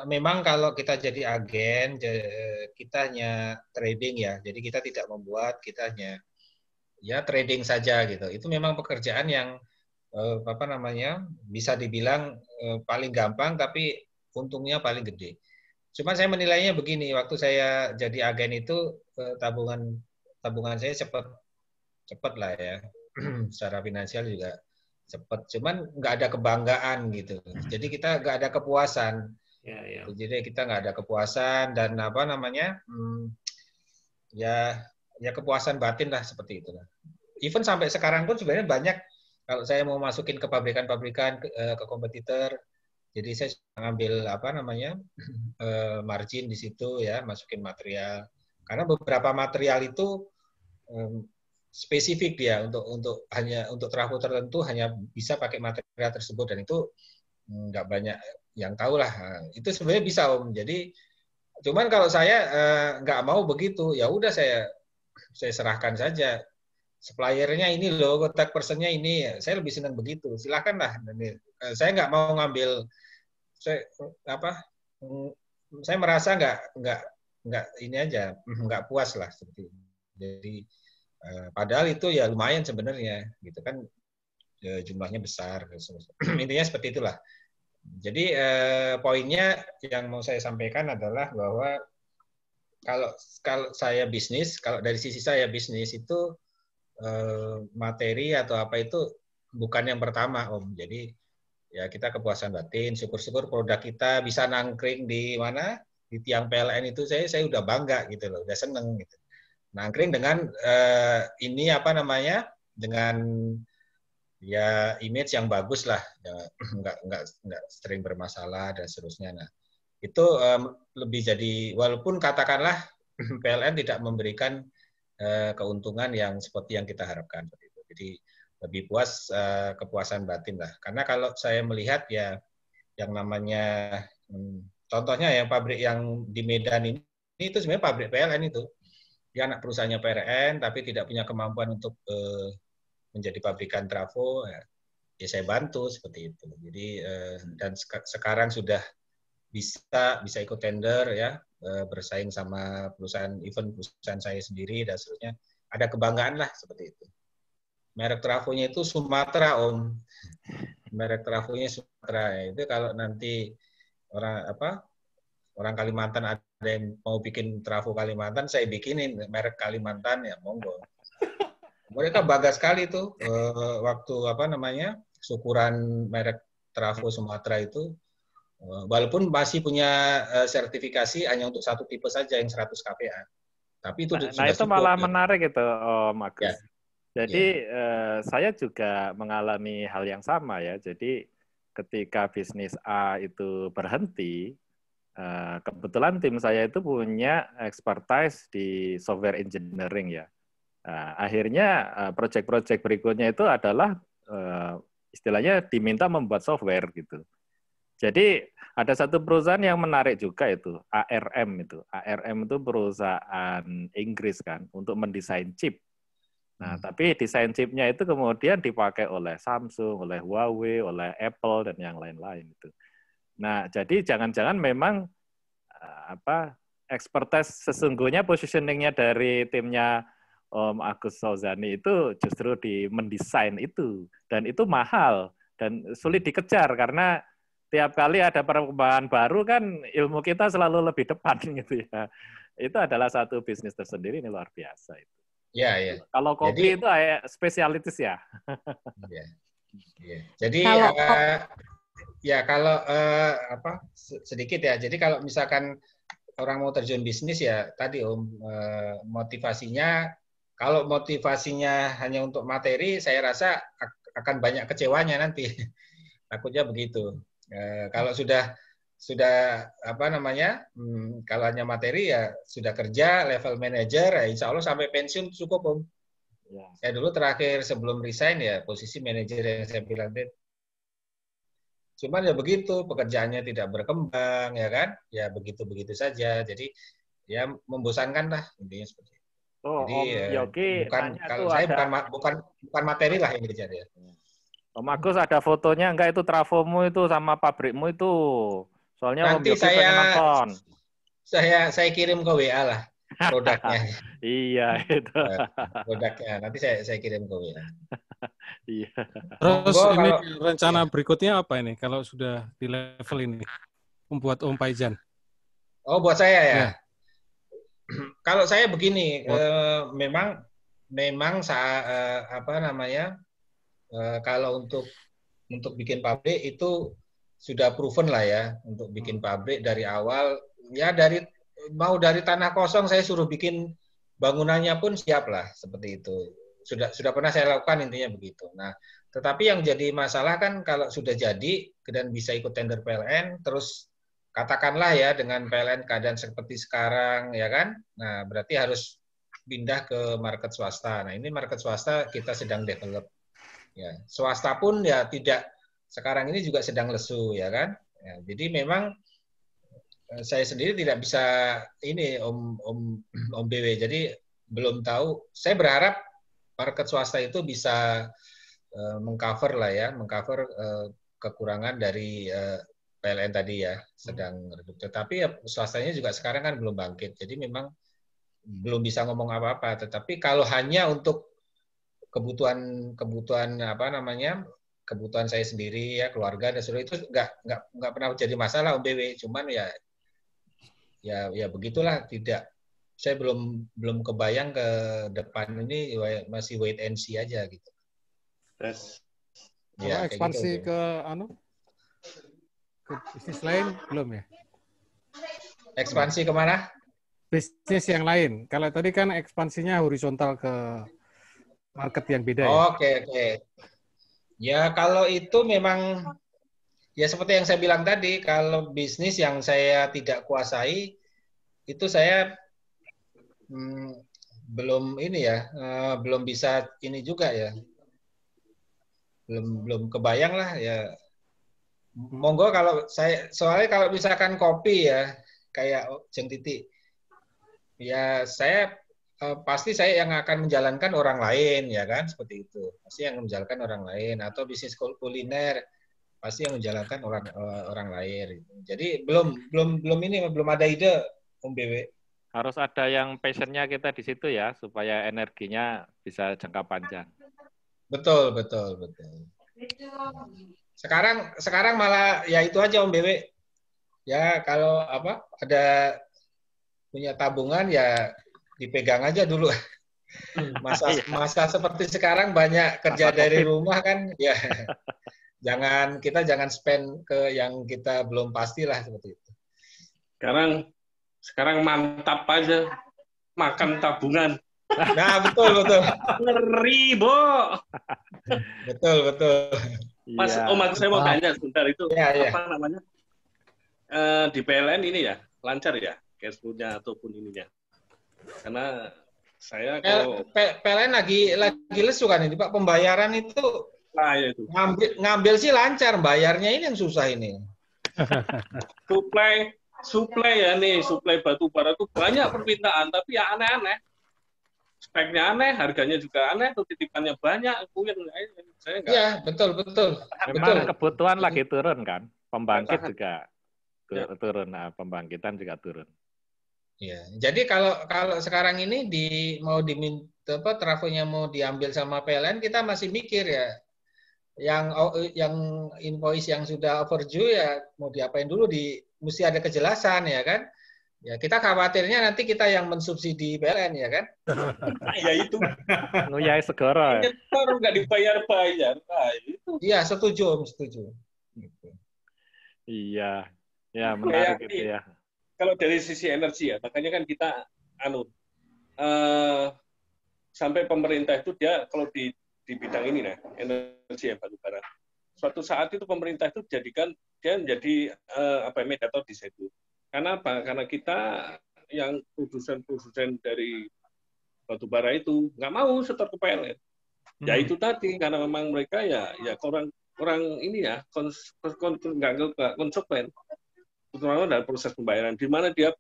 memang kalau kita jadi agen, kita hanya trading ya. Jadi kita tidak membuat, kita hanya ya trading saja gitu. Itu memang pekerjaan yang bisa dibilang paling gampang tapi untungnya paling gede. Cuma saya menilainya begini, waktu saya jadi agen itu tabungan saya cepat lah ya, secara finansial juga cepat. Cuman nggak ada kebanggaan gitu. Jadi kita nggak ada kepuasan. Ya. Jadi kita nggak ada kepuasan dan ya kepuasan batin lah seperti itu. Even sampai sekarang pun sebenarnya banyak. Kalau saya mau masukin ke pabrikan-pabrikan, ke kompetitor, jadi saya ngambil margin di situ ya, masukin material. Karena beberapa material itu spesifik dia untuk trafo tertentu hanya bisa pakai material tersebut dan itu nggak banyak yang tahu lah. Itu sebenarnya bisa Om. Jadi cuman kalau saya nggak mau begitu, ya udah saya serahkan saja. Suppliernya ini loh, kontak personnya ini, saya lebih senang begitu. Silakanlah. Saya nggak mau ngambil, saya merasa nggak ini aja, nggak puas lah seperti itu. Jadi padahal itu ya lumayan sebenarnya, gitu kan, jumlahnya besar. Intinya seperti itulah. Jadi poinnya yang mau saya sampaikan adalah bahwa kalau saya bisnis, kalau dari sisi saya bisnis itu materi atau apa itu bukan yang pertama Om. Jadi ya kita kepuasan batin, syukur-syukur produk kita bisa nangkring di mana, di tiang PLN itu saya udah bangga gitu loh, udah seneng gitu. Nangkring dengan dengan ya image yang bagus lah, ya, nggak sering bermasalah dan seterusnya. Nah itu lebih jadi, walaupun katakanlah PLN tidak memberikan keuntungan yang seperti yang kita harapkan. Jadi lebih puas, kepuasan batin lah. Karena kalau saya melihat ya yang namanya contohnya yang pabrik yang di Medan ini itu sebenarnya pabrik PLN itu. Dia anak perusahaannya PLN tapi tidak punya kemampuan untuk menjadi pabrikan trafo. Ya saya bantu seperti itu. Jadi dan sekarang sudah bisa ikut tender ya, bersaing sama perusahaan saya sendiri dan seterusnya. Ada kebanggaan lah seperti itu. Merek trafonya itu Sumatera Om. Merek trafonya Sumatera. Itu kalau nanti orang Kalimantan ada yang mau bikin trafo Kalimantan, saya bikinin merek Kalimantan ya monggo. Mereka bangga sekali tuh waktu syukuran merek trafo Sumatera itu. Walaupun masih punya sertifikasi hanya untuk satu tipe saja yang 100 kPa. Tapi itu Nah, itu cukup. malah menarik itu, Om Agus. Ya. Jadi saya juga mengalami hal yang sama ya. Jadi ketika bisnis A itu berhenti, kebetulan tim saya itu punya expertise di software engineering ya. Akhirnya proyek-proyek berikutnya itu adalah istilahnya diminta membuat software gitu. Jadi ada satu perusahaan yang menarik juga itu, ARM itu. ARM itu perusahaan Inggris kan untuk mendesain chip. Nah, tapi desain chipnya itu kemudian dipakai oleh Samsung, oleh Huawei, oleh Apple dan yang lain-lain itu. Nah, jadi jangan-jangan memang expertise sesungguhnya positioningnya dari timnya Om Agus Fauzani itu justru di mendesain itu, dan itu mahal dan sulit dikejar karena tiap kali ada perkembangan baru kan ilmu kita selalu lebih depan gitu ya. Itu adalah satu bisnis tersendiri, ini luar biasa itu. Ya, ya. Kalau kopi itu spesialitis ya. Ya. Ya. Jadi kalau sedikit ya. Jadi kalau misalkan orang mau terjun bisnis ya tadi Om, motivasinya, kalau motivasinya hanya untuk materi, saya rasa akan banyak kecewanya nanti. Takutnya begitu. Kalau sudah kalau hanya materi ya sudah kerja level manager ya insya Allah sampai pensiun cukup Om. Ya. Saya dulu terakhir sebelum resign ya posisi manajer yang saya bilang tadi. Cuman ya begitu, pekerjaannya tidak berkembang ya kan, ya begitu saja. Jadi ya membosankan lah intinya seperti itu. Jadi Om Yogi, kalau saya bukan materi lah yang dikejar ya. Om Agus ada fotonya enggak itu trafomu itu sama pabrikmu itu? Soalnya nanti Om Yogi pengen nonton. Saya kirim ke WA lah produknya. Iya itu. Produknya nanti saya kirim ke WA. Iya. Terus ini rencana berikutnya apa ini kalau sudah di level ini? Membuat Om Faizan. Oh, buat saya ya. Kalau saya begini, memang kalau untuk bikin pabrik itu sudah proven lah ya, untuk bikin pabrik dari awal ya dari tanah kosong saya suruh bikin bangunannya pun siap lah seperti itu. Sudah pernah saya lakukan intinya begitu. Nah, tetapi yang jadi masalah kan kalau sudah jadi dan bisa ikut tender PLN, terus katakanlah ya dengan PLN keadaan seperti sekarang ya kan, nah berarti harus pindah ke market swasta. Nah ini market swasta kita sedang develop. Ya, swasta pun ya tidak sekarang ini juga sedang lesu ya kan. Ya, jadi memang saya sendiri tidak bisa ini Om BW. Jadi belum tahu. Saya berharap market swasta itu bisa mengcover kekurangan dari PLN tadi ya sedang redup. Tetapi ya swastanya juga sekarang kan belum bangkit. Jadi memang belum bisa ngomong apa-apa. Tetapi kalau hanya untuk kebutuhan kebutuhan saya sendiri ya keluarga dan seluruh itu nggak pernah jadi masalah Om BW. Cuman ya begitulah tidak. Saya belum kebayang ke depan ini masih wait and see aja gitu. Terus ya, ekspansi gitu, ke bisnis lain belum ya? Ekspansi kemana? Bisnis yang lain. Kalau tadi kan ekspansinya horizontal ke market yang beda. Oke. Ya kalau itu memang ya seperti yang saya bilang tadi, kalau bisnis yang saya tidak kuasai itu saya belum bisa ini juga ya. Belum kebayang lah ya. Monggo kalau soalnya kalau misalkan kopi ya kayak Jeng Titi, ya saya pasti saya yang akan menjalankan orang lain ya kan seperti itu. Pasti yang menjalankan orang lain atau bisnis kuliner pasti yang menjalankan orang lain. Jadi belum ada ide Om BW. Harus ada yang passionnya kita di situ ya supaya energinya bisa jangka panjang. Betul. Sekarang malah ya itu aja Om BW. Ya kalau ada punya tabungan ya dipegang aja dulu. Masa seperti sekarang banyak kerja dari rumah kan ya. Kita jangan spend ke yang kita belum pastilah seperti itu. Sekarang mantap aja makan tabungan. Nah, betul. Ngeri, Bo. Betul. Mas, Mas saya mau tanya sebentar itu Iya. apa namanya? Di PLN ini ya, lancar ya cash flow-nya ataupun ininya. Karena saya kalau PLN lagi lesu kan ini Pak, pembayaran itu ya itu. Ngambil sih lancar, bayarnya ini yang susah ini. Suplai ya nih, suplai batu bara itu banyak permintaan, tapi ya aneh-aneh. Speknya aneh, harganya juga aneh, atau titipannya banyak. Saya enggak. Iya, betul. Memang kebutuhan lagi turun kan, pembangkit juga turun, nah, pembangkitan juga turun. Iya, jadi kalau sekarang ini mau diminta trafonya mau diambil sama PLN, kita masih mikir ya. Yang invoice yang sudah overdue ya mau diapain dulu, mesti ada kejelasan ya kan. Ya kita khawatirnya nanti kita yang mensubsidi PLN ya kan. Ya itu. Nguyai segoro. Nyetor nggak dibayar-bayar. Nah, itu. Iya, setuju. Iya. Ya, menarik gitu ya. Kalau dari sisi energi ya, makanya kan kita sampai pemerintah itu dia kalau di bidang ini nah, energi ya batu bara. Suatu saat itu pemerintah itu dia menjadi mediator di situ. Karena apa? Karena kita yang produsen dari batu bara itu nggak mau setor ke PLN. Ya itu tadi karena memang mereka ya orang ini ya nggak konsekuen. Terutama dalam proses pembayaran, di mana dia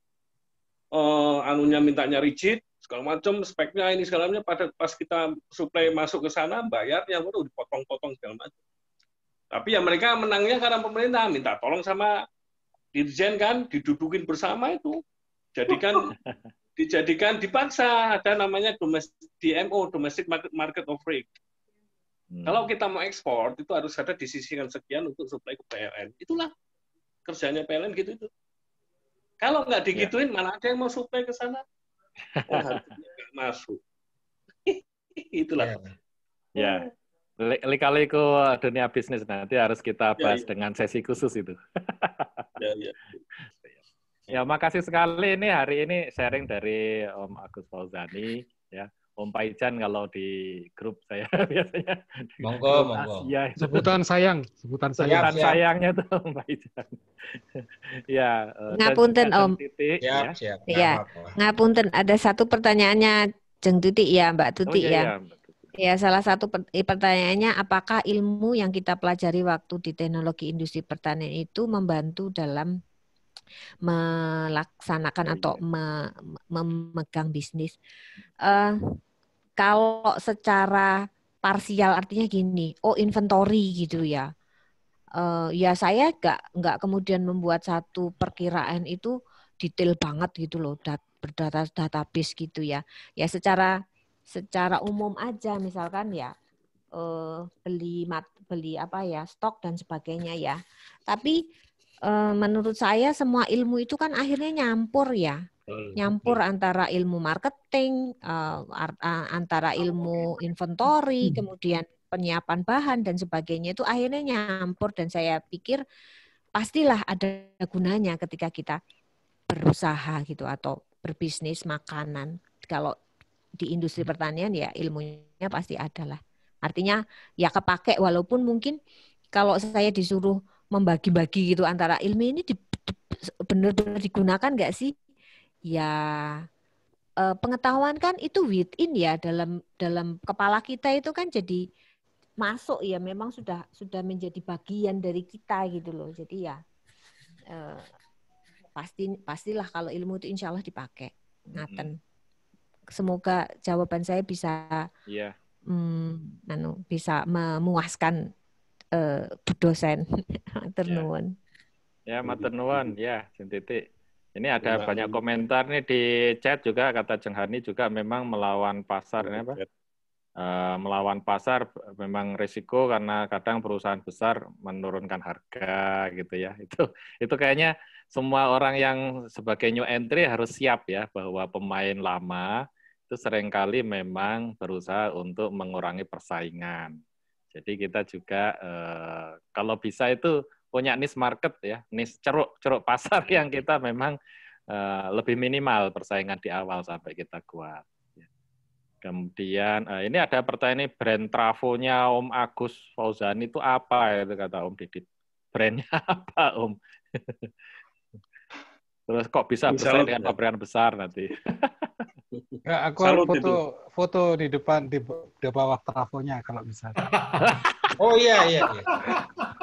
mintanya rigid, segala macam, speknya ini segala macam, pada pas kita suplai masuk ke sana, bayar yang udah dipotong-potong segala macam. Tapi ya mereka menangnya karena pemerintah minta tolong sama dirjen kan, didudukin bersama itu, dijadikan dipaksa, ada namanya DMO, Domestic Market Offering. Kalau kita mau ekspor, itu harus ada disisihkan sekian untuk suplai ke PLN. Itulah kerjanya PLN gitu itu. Kalau nggak digituin, mana ada yang mau suplai ke sana? Harganya nggak masuk. Itulah. Ya. Lika-liku dunia bisnis nanti harus kita bahas dengan sesi khusus itu. Ya, makasih sekali ini hari ini sharing dari Om Agus Fauzani ya. Om Paijan kalau di grup saya biasanya. Monggo. Ya, sebutan sayangnya tuh Om Paijan. Ya. Ngapunten Om. Siap. Ya. Ngapunten ada satu pertanyaannya Jeng Tuti ya Mbak Tuti ya. Ya, salah satu pertanyaannya, apakah ilmu yang kita pelajari waktu di teknologi industri pertanian itu membantu dalam melaksanakan atau memegang bisnis? Kalau secara parsial artinya gini, inventory gitu ya. Ya saya nggak kemudian membuat satu perkiraan itu detail banget gitu loh, database gitu ya. Ya secara umum aja misalkan ya beli stok dan sebagainya ya. Tapi menurut saya semua ilmu itu kan akhirnya nyampur ya. Nyampur antara ilmu marketing, antara ilmu inventory, kemudian penyiapan bahan dan sebagainya itu akhirnya nyampur, dan saya pikir pastilah ada gunanya ketika kita berusaha gitu atau berbisnis makanan. Kalau di industri pertanian ya ilmunya pasti ada lah. Artinya ya kepake, walaupun mungkin kalau saya disuruh membagi-bagi gitu antara ilmu ini benar-benar digunakan nggak sih? Ya pengetahuan kan itu within ya, dalam kepala kita itu kan jadi masuk ya, memang sudah menjadi bagian dari kita gitu loh. Jadi ya pastilah kalau ilmu itu insya Allah dipakai. Ngaten. Semoga jawaban saya bisa bisa memuaskan Bu dosen. Matur nuwun. Ya, matur nuwun ya, Sintiti. Ini ada banyak komentar nih di chat juga, kata Jeng Hani juga memang melawan pasar ini apa? Melawan pasar memang risiko karena kadang perusahaan besar menurunkan harga gitu ya. Itu kayaknya semua orang yang sebagai new entry harus siap ya, bahwa pemain lama itu seringkali memang berusaha untuk mengurangi persaingan. Jadi kita juga kalau bisa itu punya niche market ya, niche ceruk pasar yang kita memang lebih minimal persaingan di awal sampai kita kuat. Kemudian ini ada pertanyaan, ini brand travelnya Om Agus Fauzan itu apa itu kata Om Didit. Brandnya apa Om? Terus kok bisa bersaing dengan pabrikan besar nanti? Ya, aku harus foto di depan di bawah trafonya kalau bisa. Oh iya.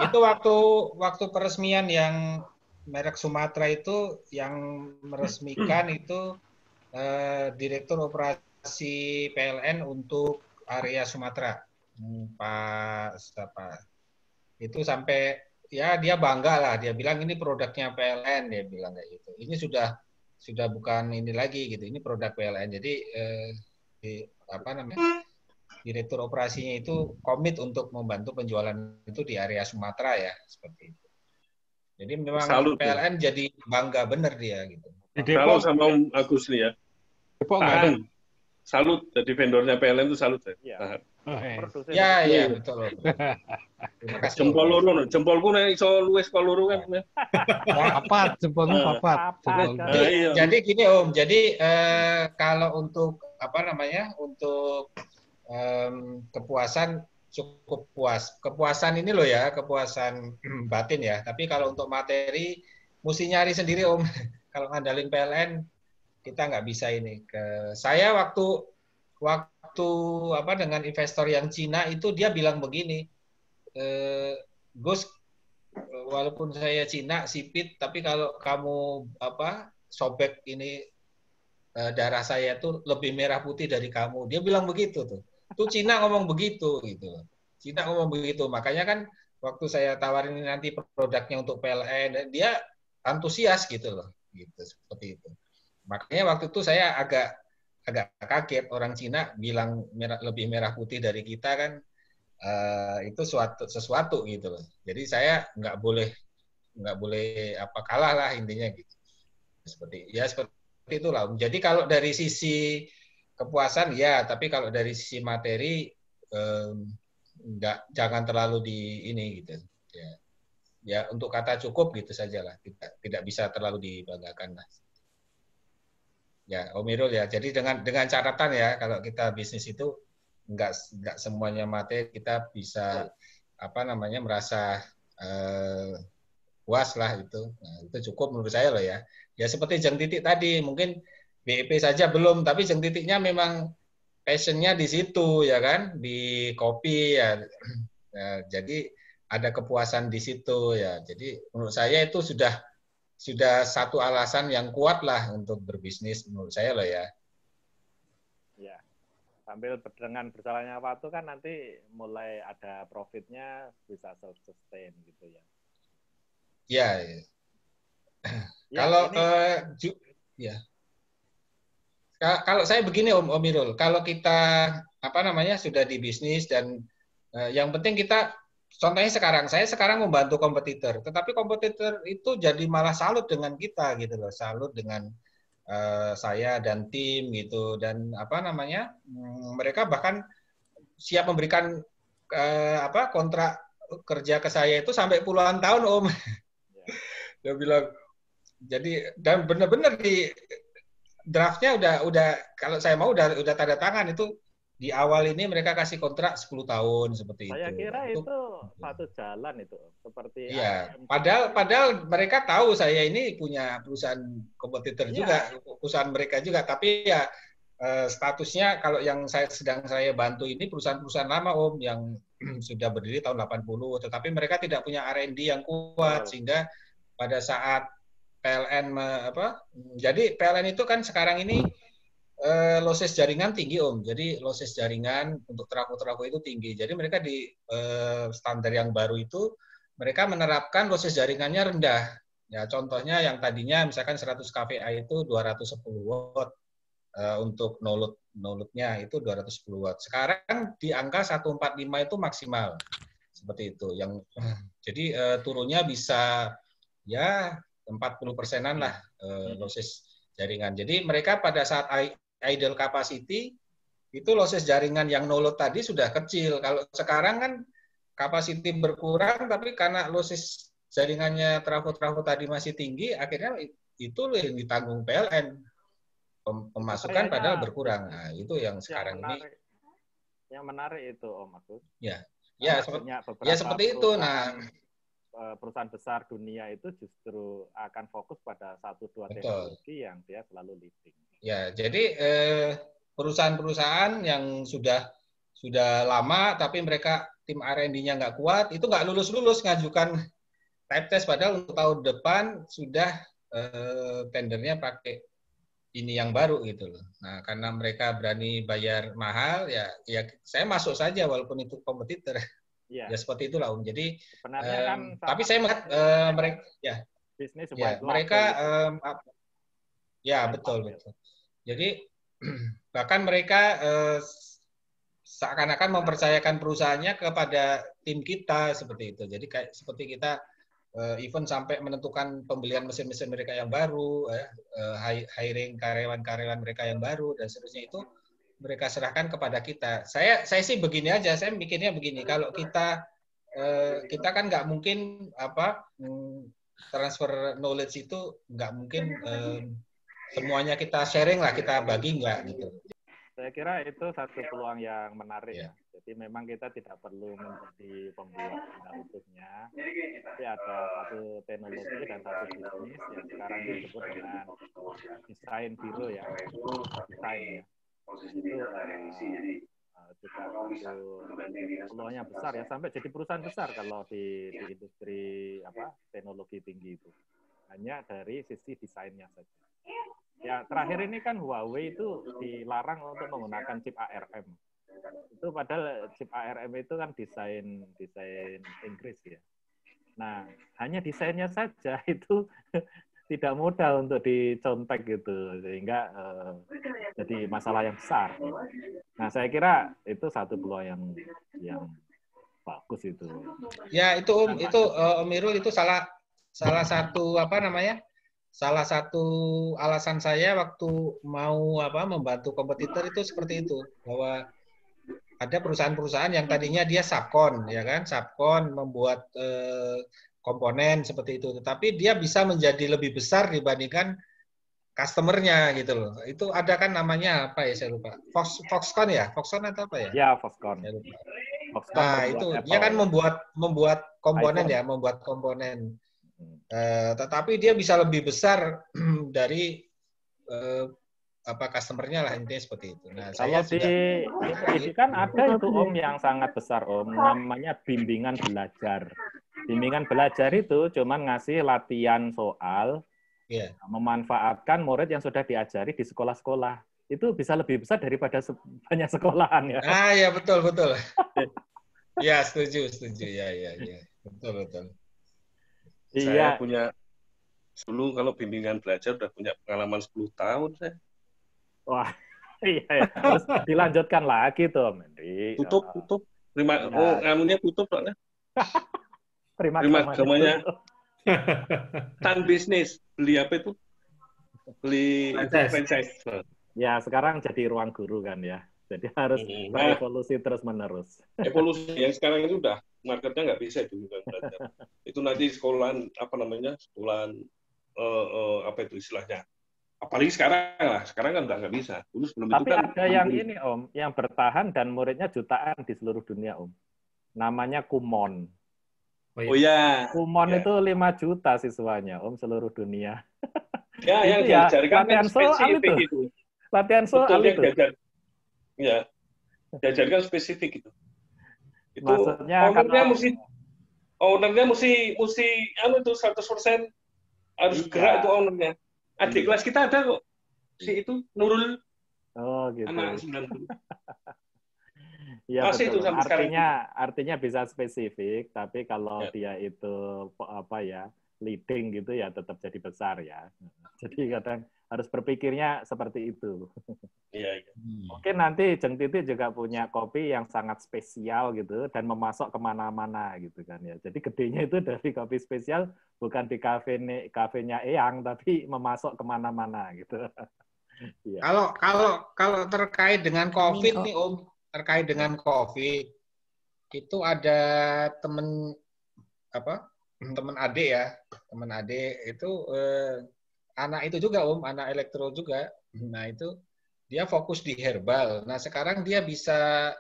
Itu waktu peresmian yang merek Sumatera itu yang meresmikan itu Direktur Operasi PLN untuk area Sumatera, Pak siapa? Itu sampai ya dia bangga lah, dia bilang ini produknya PLN, dia bilang kayak gitu. Ini sudah bukan ini lagi gitu, ini produk PLN. Jadi Direktur operasinya itu komit untuk membantu penjualan itu di area Sumatera ya, seperti itu. Jadi memang salut, PLN ya. Jadi bangga bener dia gitu. Kalau sama Om Agus nih ya. Depok salut, jadi vendornya PLN itu salut ya. Ya, betul. Jempol loro, jempolku nek iso luwes kok loro kan. Papat, jempolmu papat. Jadi gini Om, jadi kalau untuk untuk kepuasan cukup puas. Kepuasan ini loh ya, kepuasan batin ya. Tapi kalau untuk materi mesti nyari sendiri Om. Kalau ngandalin PLN kita nggak bisa ini. Saya waktu dengan investor yang Cina itu dia bilang begini, Gus, walaupun saya Cina sipit, tapi kalau kamu sobek ini darah saya tuh lebih merah putih dari kamu. Dia bilang begitu tuh. Tuh Cina ngomong begitu gitu. Cina ngomong begitu. Makanya kan waktu saya tawarin nanti produknya untuk PLN, dia antusias gitu loh. Gitu seperti itu. Makanya waktu itu saya agak kaget orang Cina bilang lebih merah putih dari kita kan, itu sesuatu gitu loh. Jadi saya nggak boleh kalah lah intinya gitu. Seperti itulah. Jadi kalau dari sisi kepuasan ya, tapi kalau dari sisi materi jangan terlalu di ini gitu. Ya untuk kata cukup gitu sajalah. Tidak bisa terlalu dibanggakan lah. Ya, Om Irul ya. Jadi dengan catatan ya, kalau kita bisnis itu nggak semuanya materi, kita bisa merasa puas lah itu. Nah, itu cukup menurut saya loh ya. Ya seperti Jeng Titik tadi, mungkin BIP saja belum, tapi Jeng Titiknya memang passionnya di situ ya kan, di kopi ya. Jadi ada kepuasan di situ ya. Jadi menurut saya itu sudah satu alasan yang kuat lah untuk berbisnis menurut saya loh ya. Ya, sambil dengan berjalannya waktu kan nanti mulai ada profitnya, bisa self-sustain gitu ya. Ya. Kalau kalau saya begini Om Irul, kalau kita sudah di bisnis dan yang penting kita, contohnya saya sekarang membantu kompetitor, tetapi kompetitor itu jadi malah salut dengan kita gitu loh, salut dengan saya dan tim gitu, dan mereka bahkan siap memberikan kontrak kerja ke saya itu sampai puluhan tahun Om. Dia bilang, jadi dan benar-benar di draftnya udah kalau saya mau udah tanda tangan itu. Di awal ini mereka kasih kontrak 10 tahun seperti itu. Saya kira itu satu jalan itu seperti. Iya. Padahal mereka tahu saya ini punya perusahaan kompetitor juga, perusahaan mereka juga. Tapi ya statusnya kalau yang sedang saya bantu ini perusahaan-perusahaan lama Om yang sudah berdiri tahun 80. Tetapi mereka tidak punya R&D yang kuat sehingga pada saat PLN jadi PLN itu kan sekarang ini losses jaringan tinggi Om. Jadi losses jaringan untuk trafo-trafo itu tinggi. Jadi mereka di standar yang baru itu mereka menerapkan losses jaringannya rendah. Ya contohnya yang tadinya misalkan 100 kVA itu 210 watt untuk no-load-nya itu 210 watt. Sekarang di angka 145 itu maksimal. Seperti itu. Jadi turunnya bisa ya 40%-an lah losses jaringan. Jadi mereka pada saat idle capacity itu losses jaringan yang no load tadi sudah kecil. Kalau sekarang kan capacity berkurang, tapi karena losses jaringannya trafo tadi masih tinggi, akhirnya itu yang ditanggung PLN. Pemasukan padahal berkurang. Nah, itu yang sekarang ini. Yang menarik itu, Om Agus. Ya, seperti itu. Nah, perusahaan besar dunia itu justru akan fokus pada 1-2 teknologi yang dia selalu leading. Ya, jadi perusahaan-perusahaan yang sudah lama tapi mereka tim R&D-nya nggak kuat, itu nggak lulus ngajukan type test, padahal untuk tahun depan sudah tendernya pakai ini yang baru gitu loh. Nah, karena mereka berani bayar mahal, ya saya masuk saja walaupun itu kompetitor. Ya seperti itulah Om. Jadi tapi saya melihat mereka bisnis mereka betul. Jadi bahkan mereka seakan-akan mempercayakan perusahaannya kepada tim kita seperti itu. Jadi kayak seperti kita even sampai menentukan pembelian mesin-mesin mereka yang baru, hiring karyawan-karyawan mereka yang baru dan seterusnya itu mereka serahkan kepada kita. Saya sih begini aja, saya mikirnya begini, kalau kita kan nggak mungkin transfer knowledge itu nggak mungkin semuanya kita sharing lah, kita bagi nggak gitu. Saya kira itu satu peluang yang menarik ya. Jadi memang kita tidak perlu menjadi pembuat benda utuhnya, tapi ada satu teknologi dan satu bisnis yang sekarang disebut dengan desain biro ya, desain ya. Itu juga peluangnya besar ya, sampai jadi perusahaan besar kalau di industri teknologi tinggi itu. Hanya dari sisi desainnya saja. Ya, terakhir ini kan Huawei itu dilarang untuk menggunakan chip ARM. Itu padahal chip ARM itu kan desain Inggris ya. Nah, hanya desainnya saja itu tidak mudah untuk dicontek gitu, sehingga jadi masalah yang besar. Nah, saya kira itu satu peluang yang bagus itu. Ya, itu Om Irul, itu salah satu salah satu alasan saya waktu mau membantu kompetitor itu seperti itu, bahwa ada perusahaan-perusahaan yang tadinya dia subkon, ya kan, subkon membuat komponen seperti itu, tetapi dia bisa menjadi lebih besar dibandingkan customer-nya gitu loh. Itu ada kan namanya apa ya, saya lupa. Foxconn ya? Foxconn atau apa ya? Ya, Foxconn. Saya lupa. Foxconn Nah, itu Apple. dia kan membuat komponen iPhone. Ya, membuat komponen. Tetapi dia bisa lebih besar dari customer-nya lah, intinya seperti itu. Nah, kalau di kan ada itu Om yang sangat besar Om, namanya bimbingan belajar. Bimbingan belajar itu cuman ngasih latihan soal, memanfaatkan murid yang sudah diajari di sekolah-sekolah. Itu bisa lebih besar daripada banyak sekolahan ya. Ah ya, betul. Ya, setuju. Ya. Betul. Saya punya dulu kalau bimbingan belajar udah punya pengalaman 10 tahun saya. Wah, iya. Terus dilanjutkan lagi tuh, Mendy. Tutup. Ngamunya tutup soalnya. Terima gamanya. Tan bisnis, beli apa itu? Beli franchise. Ya, sekarang jadi ruang guru kan ya. Jadi harus berevolusi terus-menerus. Evolusi yang sekarang itu udah marketnya nggak bisa itu belajar. Itu nanti sekolahan itu istilahnya. Apalagi sekarang kan nggak bisa. Dulu sebelum tapi itu kan ada yang ini Om, yang bertahan dan muridnya jutaan di seluruh dunia Om. Namanya Kumon. Oh ya. Kumon itu 5 juta siswanya Om, seluruh dunia. Ya, yang diajarkan kan spesifik itu. Latihan soal itu. Ya, diajarkan spesifik itu. Itu maksudnya ownernya mesti itu 100% harus gerak itu ownernya. Adik kelas kita ada kok. Si itu Nurul. Oh, gitu. Anak 90. Ya, betul. Itu artinya bisa spesifik, tapi kalau dia itu leading gitu ya tetap jadi besar ya. Jadi kadang harus berpikirnya seperti itu. Iya. Mungkin nanti Jeng Titi juga punya kopi yang sangat spesial gitu dan memasok kemana-mana gitu kan ya. Jadi gedenya itu dari kopi spesial bukan di kafenya Eyang tapi memasok kemana-mana gitu. Ya. Kalau terkait dengan COVID nih Om, terkait dengan COVID, itu ada temen adik ya, temen adik itu anak itu juga anak elektro juga. Nah itu dia fokus di herbal. Nah sekarang dia bisa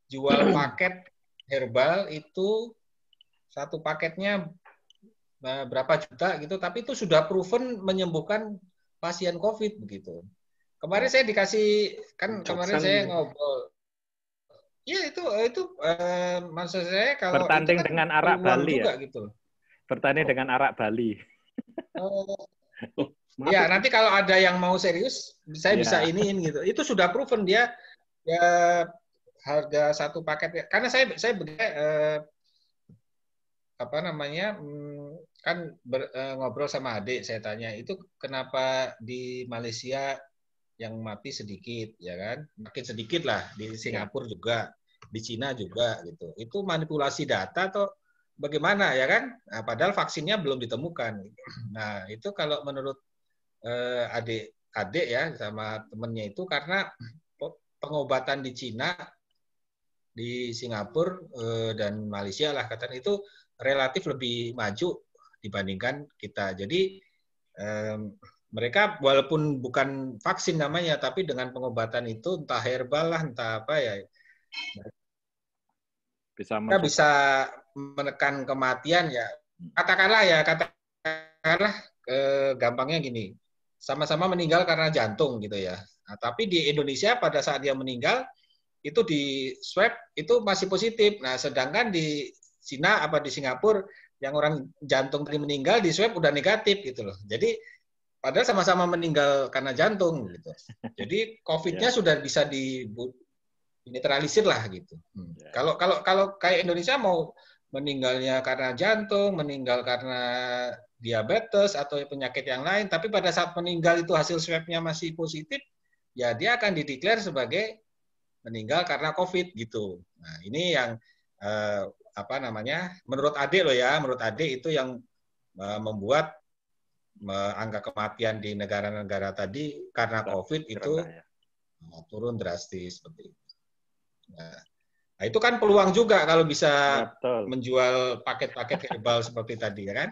jual paket herbal itu satu paketnya berapa juta gitu, tapi itu sudah proven menyembuhkan pasien COVID begitu. Kemarin saya dikasih kemarin saya ngobrol. Ya itu maksud saya kalau bertanding itu kan dengan arak Bali juga, ya. Gitu. Bertanding dengan arak Bali. Ya nanti kalau ada yang mau serius, saya bisa iniin gitu. Itu sudah proven dia ya harga satu paket. Karena saya ngobrol sama adik, saya tanya itu kenapa di Malaysia yang mati sedikit, ya kan? Makin sedikit lah, di Singapura juga, di Cina juga gitu. Itu manipulasi data atau bagaimana ya kan? Nah, padahal vaksinnya belum ditemukan. Nah, itu kalau menurut adik ya sama temennya itu karena pengobatan di Cina, di Singapura dan Malaysia lah katanya itu relatif lebih maju dibandingkan kita. Jadi mereka walaupun bukan vaksin namanya, tapi dengan pengobatan itu entah herbal lah, entah apa ya, kita bisa menekan kematian ya. Katakanlah gampangnya gini, sama-sama meninggal karena jantung gitu ya. Nah, tapi di Indonesia pada saat dia meninggal itu di swab itu masih positif. Nah, sedangkan di Cina apa di Singapura yang orang jantung tadi meninggal di swab udah negatif gitu loh. Jadi padahal sama-sama meninggal karena jantung gitu. Jadi COVID-nya sudah bisa dinetralisir lah gitu. Kalau kayak Indonesia mau meninggalnya karena jantung, meninggal karena diabetes atau penyakit yang lain, tapi pada saat meninggal itu hasil swab-nya masih positif, ya dia akan dideklar sebagai meninggal karena COVID gitu. Nah, ini yang menurut adik loh ya, menurut adik itu yang membuat angka kematian di negara-negara tadi karena COVID itu turun drastis seperti itu. Nah, itu kan peluang juga kalau bisa menjual paket-paket herbal seperti tadi ya kan?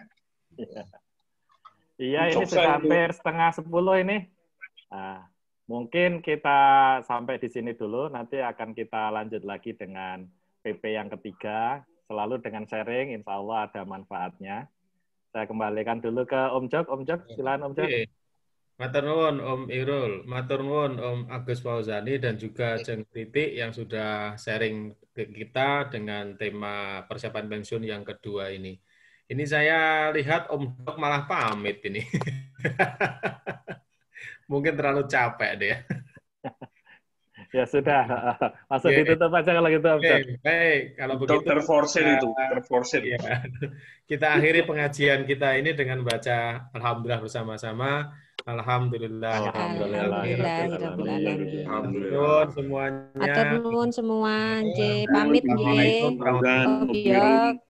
Iya, ini sudah hampir 9:30 ini. Nah, mungkin kita sampai di sini dulu. Nanti akan kita lanjut lagi dengan PP yang ketiga. Selalu dengan sharing, insya Allah ada manfaatnya. Saya kembalikan dulu ke Om Jok. Om Jok, silakan Om Jok. Matur nuwun Om Irul, matur nuwun Om Agus Fauzani dan juga Jeng Titik yang sudah sharing ke kita dengan tema persiapan pensiun yang kedua ini. Ini saya lihat Om Jok malah pamit ini. Mungkin terlalu capek deh. Ya sudah, langsung ditutup aja kalau gitu Om Jok. Baik, kalau begitu terforsir. Ya. Kita akhiri pengajian kita ini dengan baca Alhamdulillah bersama-sama. Alhamdulillah. Alhamdulillah. Semuanya. Matur nuwun semua. Pamit nggih. Assalamualaikum warahmatullahi wabarakatuh.